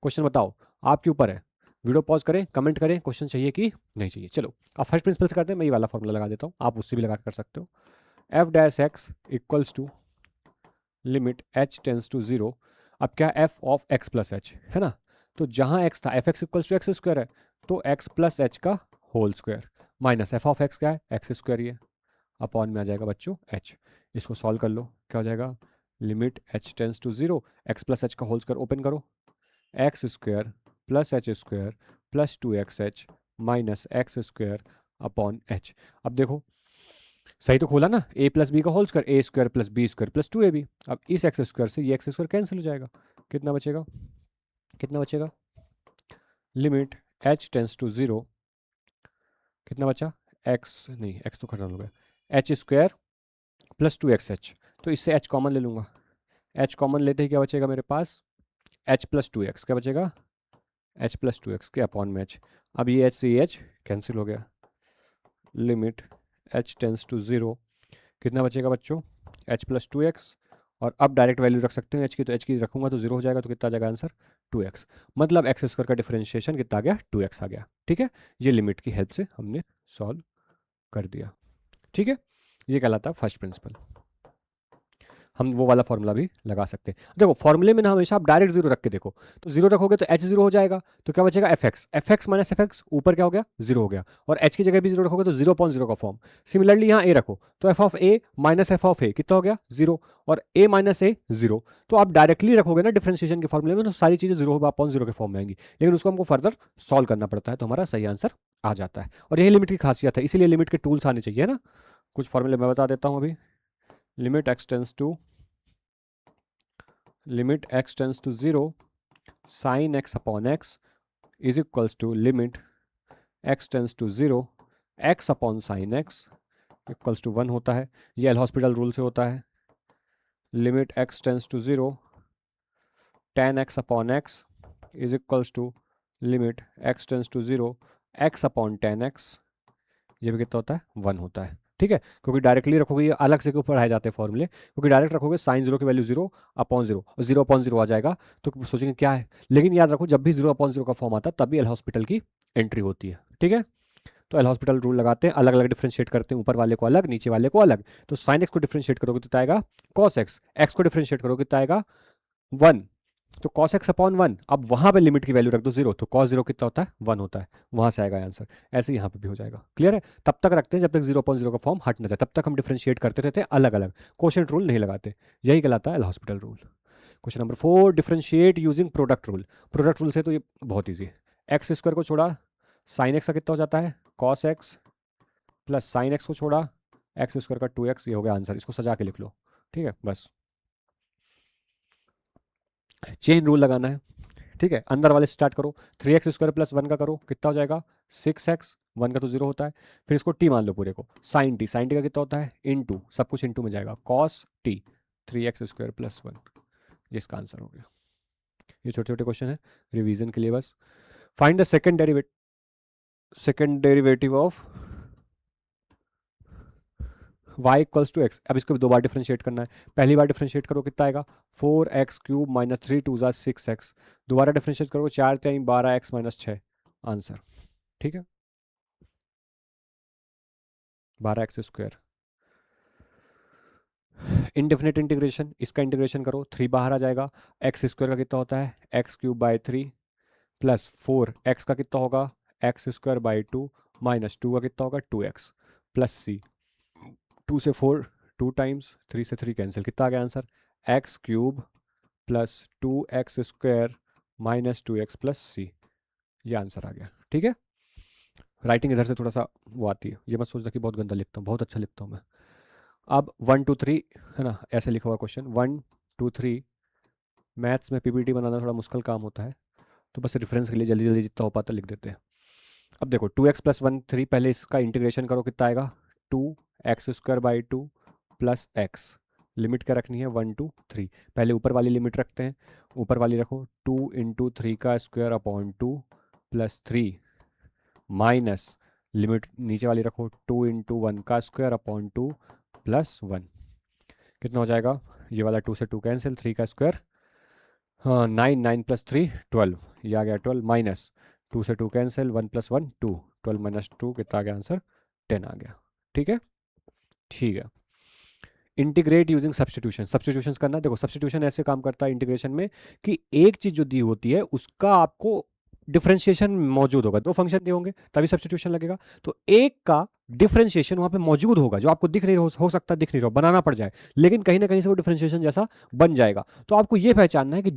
क्वेश्चन बताओ, आपके ऊपर है। वीडियो पॉज करें, कमेंट करें क्वेश्चन चाहिए कि नहीं चाहिए। चलो अब फर्स्ट प्रिंसिपल से करते हैं। मैं ये वाला फॉर्मूला लगा देता हूँ, आप उससे भी लगा कर सकते हो। F dash x equals to limit h tends to 0। अब क्या, f of x plus h, है ना। तो जहाँ एक्स था, f x equals to x square है, तो एक्स प्लस एच का whole square minus f of x क्या है, एक्स स्क्वायर, ये अपॉन में आ जाएगा बच्चों एच। इसको सॉल्व कर लो, क्या हो जाएगा? Limit h tends to 0 x plus h का होल स्क्वायर ओपन करो, x square plus h square plus 2xh minus x square upon h. अब देखो सही तो खोला ना, a प्लस बी का whole square, a square plus b square plus 2ab। अब इस एक्स स्क्वायर से ये एक्स स्क्वायर कैंसिल हो जाएगा, कितना बचेगा, कितना बचेगा? लिमिट h टेंस टू 0, कितना बचा? x नहीं, x तो खत्म हो गया, एच स्क्वायर प्लस 2xh। तो इससे h कॉमन ले लूँगा, h कॉमन लेते ही क्या बचेगा मेरे पास? h प्लस 2x, क्या बचेगा? h प्लस 2x के अपॉन में h। अब ये h से ये h कैंसिल हो गया। लिमिट h टेंस टू 0, कितना बचेगा बच्चों? h plus 2x। और अब डायरेक्ट वैल्यू रख सकते हैं h की, तो h की रखूंगा तो 0 हो जाएगा, तो कितना आ जाएगा आंसर? 2x। मतलब एक्स स्क्वायर का डिफरेंशिएशन कितना आ गया? 2x आ गया। ठीक है, ये लिमिट की हेल्प से हमने सॉल्व कर दिया। ठीक है, ये कहलाता है फर्स्ट प्रिंसिपल। हम वो वाला फॉर्मूला भी लगा सकते हैं। देखो फॉर्मूले में ना हमेशा आप डायरेक्ट जीरो रख के देखो, तो जीरो रखोगे तो एच जीरो हो जाएगा, तो क्या बचेगा? F x minus F x, ऊपर क्या हो गया? जीरो हो गया, और एच की जगह भी जीरो रखोगे तो 0.0 का फॉर्म। सिमिलरली यहाँ ए रखो तो f of a minus f of a कितना हो गया? जीरो, और ए माइनस ए जीरो। तो आप डायरेक्टली रखोगे ना डिफरेंशिएशन के फॉर्मूले में तो सारी चीज़ें 0.0 के फॉर्म में आएंगी, लेकिन उसको हमको फर्दर सॉल्व करना पड़ता है, तो हमारा सही आंसर आ जाता है। और यही लिमिट की खासियत है, इसीलिए लिमिट के टूल्स आने चाहिए ना। कुछ फॉर्मूले मैं बता देता हूँ अभी। Limit x tends to limit x tends to 0 sin x upon x is equals to limit x tends to 0 x upon sin x equals to 1 होता है। ये एल हॉस्पिटल रूल से होता है। Limit x tends to 0 tan x upon x is equals to limit x tends to 0 x upon tan x, ये भी कितना होता है? 1 होता है। ठीक है, क्योंकि डायरेक्टली रखोगे ये अलग से क्यों पढ़ाए जाते हैं फॉर्मूले, क्योंकि डायरेक्ट रखोगे साइन 0 की वैल्यू 0 अपॉन 0 और 0.0 आ जाएगा, तो सोचेंगे क्या है। लेकिन याद रखो जब भी 0.0 का फॉर्म आता है तब भी एल हॉस्पिटल की एंट्री होती है। ठीक है, तो एल हॉस्पिटल रूल लगाते हैं, अलग अलग डिफ्रेंशिएट करते हैं, ऊपर वाले को अलग, नीचे वाले को अलग। तो साइन एक्स को डिफ्रेंशिएट करोगे तो आएगा कॉस एक्स, एक्स को डिफ्रेंशिएट करोगे तो आएगा 1, तो कॉस एक्स अपॉन 1। अब वहां पे लिमिट की वैल्यू रख दो 0, तो कॉस 0 कितना होता है? 1 होता है, वहां से आएगा आंसर। ऐसे ही यहाँ पे भी हो जाएगा। क्लियर है? तब तक रखते हैं जब तक 0.0 का फॉर्म हट ना जाए, तब तक हम डिफरेंशिएट करते रहते हैं अलग अलग, कोशेंट रूल नहीं लगाते। यही कहलाता है L hospital rule. Question number 4, differentiate using product rule. Product rule से तो ये बहुत ईजी है। एक्स स्क्वायर को छोड़ा साइन एक्स का कितना हो जाता है? Cos x, plus sine x को छोड़ा एक्स स्क्वायर का 2x, ये हो गया आंसर। इसको सजा के लिख लो। ठीक है, बस चेन रूल लगाना है। ठीक है, अंदर वाले स्टार्ट करो, 3x² प्लस 1 का करो, कितना हो जाएगा 6x, 1 का तो 0 होता है, फिर इसको t मान लो पूरे को, sin t का कितना होता है इंटू, सब कुछ इंटू में जाएगा, cos t, 3x² प्लस 1, जिसका आंसर हो गया। ये छोटे छोटे क्वेश्चन है रिवीजन के लिए बस। Find the second derivative of y equals to x. अब इसको दो बार डिफ्रेंशिएट करना है, पहली बार डिफ्रेंशिएट करो कितना आएगा 4x³ माइनस 3 2 6x, दोबारा डिफ्रेंशिएट करो 4 3 12x माइनस 6, आंसर ठीक है 12x²। इनडेफिनेट इंटीग्रेशन, इसका इंटीग्रेशन करो, 3 बाहर आ जाएगा, x² का कितना होता है x³/3 प्लस 4x का कितना होगा x²/2 माइनस 2 का कितना होगा 2x प्लस c, 2 से 4 2 टाइम्स, 3 से 3 कैंसिल, कितना आ गया answer x³ plus 2x² minus 2x plus c, ये आंसर आ गया। ठीक है, राइटिंग इधर से थोड़ा सा वो आती है, ये मत सोचना कि बहुत गंदा लिखता हूँ, बहुत अच्छा लिखता हूँ मैं। अब 1 2 3 है ना, ऐसे लिखा हुआ क्वेश्चन 1 2 3, मैथ्स में पीपीटी बनाना थोड़ा मुश्किल काम होता है, तो बस रेफरेंस के लिए जल्दी जल्दी जितना हो पाता लिख देते हैं। अब देखो 2x प्लस 1 3, पहले इसका इंटीग्रेशन करो, कितना आएगा 2x²/2 प्लस x, लिमिट क्या रखनी है 1 2 3, पहले ऊपर वाली लिमिट रखते हैं, ऊपर वाली रखो 2 × 3 का square upon 2 plus 3 minus limit नीचे वाली रखो 2 × 1 का स्क्वायर अपॉन 2 प्लस 1, कितना हो जाएगा, ये वाला 2 से 2 कैंसिल, 3 का स्क्वायर, हाँ 9 9 प्लस 3 12, ये आ गया 12 माइनस 2 से 2 कैंसिल, 1 + 1 2, 12 माइनस 2 कितना आ गया आंसर 10 आ गया। ठीक है, ठीक है। इंटीग्रेट यूजिंग सब्सटीट्यूशन, सब्सटीट्यूशन करना, देखो सब्सटीट्यूशन ऐसे काम करता है इंटीग्रेशन में कि एक चीज जो दी होती है उसका आपको डिफरेंशिएशन मौजूद होगा, दो फंक्शन दिए होंगे तभी सब्सटीट्यूशन लगेगा, तो एक का डिफरेंशिएशन वहां पे मौजूद होगा जो आपको दिख नहीं हो सकता दिख नहीं रहा, बनाना पड़ जाए, लेकिन कहीं ना कहीं से वो डिफरेंशिएशन जैसा बन जाएगा। तो आपको ये पहचानना है कि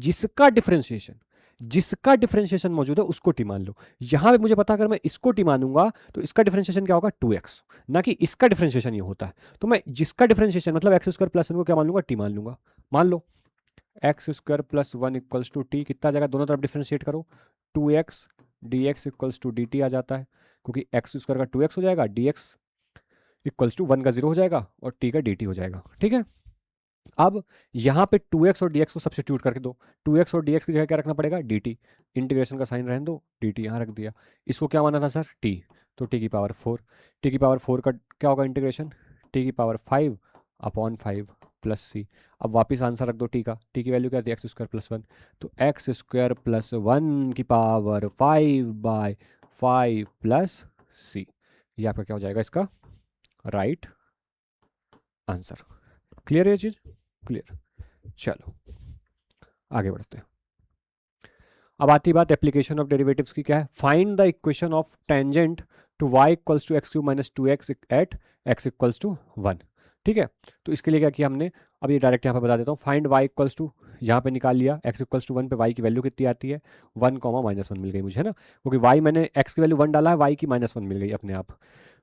जिसका डिफरेंशिएशन मौजूद है उसको टी मान लो। यहां पे मुझे पता, अगर मैं इसको टी मानूंगा तो इसका डिफरेंशिएशन क्या होगा 2x, ना कि इसका डिफरेंशिएशन ये होता है, तो मैं जिसका डिफरेंशिएशन मतलब x² प्लस 1 को क्या मान लूंगा टी मान लूंगा। मान लो x² plus 1 equals to t, कितना आ जाएगा, दोनों तरफ डिफरेंशिएट करो, 2x dx equals to dt आ जाता है, क्योंकि x² का 2x हो जाएगा, dx इक्वल्स टू 1 का 0 हो जाएगा और t का dt हो जाएगा। ठीक है, अब यहाँ पे 2x और dx को सब्सटीट्यूट करके दो, 2x और dx की जगह क्या रखना पड़ेगा dt, इंटीग्रेशन का साइन रहने दो, dt यहाँ रख दिया, इसको क्या माना था सर t, तो t की पावर 4, t की पावर 4 का क्या होगा इंटीग्रेशन, t की पावर 5 अपॉन 5 प्लस c। अब वापस आंसर रख दो t का, t की वैल्यू क्या थी x² प्लस 1, तो x² प्लस 1 की पावर 5/5 प्लस c, ये आपका क्या हो जाएगा इसका राइट आंसर। क्लियर है ये चीज, क्लियर। चलो आगे बढ़ते हैं। अब आती बात एप्लीकेशन ऑफ डेरिवेटिव्स की, क्या है, find the equation of tangent to y equals to x³ minus 2x at x equals to 1। ठीक है, तो इसके लिए क्या किया हमने, अब ये डायरेक्ट यहाँ पे बता देता हूँ, फाइंड y इक्वल्स टू, यहाँ पे निकाल लिया, x इक्वल्स टू 1 पे y की वैल्यू कितनी आती है 1, -1 मिल गई मुझे, है ना, क्योंकि y मैंने x की वैल्यू 1 डाला है, y की -1 मिल गई अपने आप।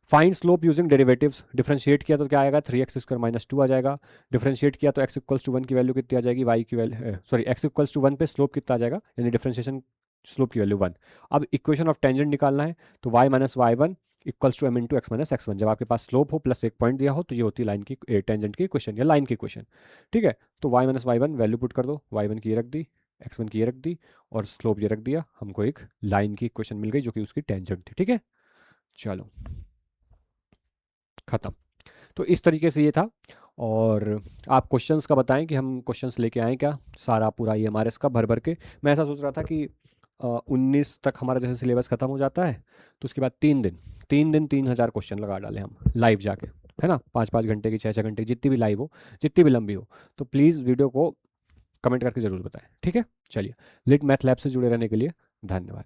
Find slope using derivatives, differentiate किया तो क्या आएगा 3x² माइनस 2 आ जाएगा, डिफरेंशिएट किया तो x इक्वल्स टू 1 की वैल्यू कितनी आ जाएगी, y की value sorry x equals to 1 पे स्लोप कितना आ जाएगा, यानी डिफरेंशिएशन स्लोप की वैल्यू 1। अब इक्वेशन ऑफ टेंजेंट निकालना है, तो y minus y1 equals to m into x minus x1, जब आपके पास स्लोप हो प्लस एक पॉइंट दिया हो तो ये होती है लाइन की टेंजेंट की इक्वेशन या लाइन की इक्वेशन। ठीक है, तो y minus y1 value put कर दो, y1 की ये रख दी, x1 की ये रख दी और स्लोप ये रख दिया, हमको एक लाइन की इक्वेशन मिल गई जो कि उसकी टेंजेंट थी। ठीक है, चलो खत्म। तो इस तरीके से ये था, और आप क्वेश्चंस का बताएं कि हम क्वेश्चंस लेके आएँ क्या, सारा पूरा ये हमारे इसका भर भर के। मैं ऐसा सोच रहा था कि 19 तक हमारा जैसे सिलेबस खत्म हो जाता है तो उसके बाद 3 दिन 3000 क्वेश्चन लगा डालें हम लाइव जाके, है ना, 5-5 घंटे की 6-6 घंटे की, जितनी भी लाइव हो जितनी भी लंबी हो। तो प्लीज़ वीडियो को कमेंट करके ज़रूर बताएं। ठीक है, चलिए, लिट मैथ लैब से जुड़े रहने के लिए धन्यवाद।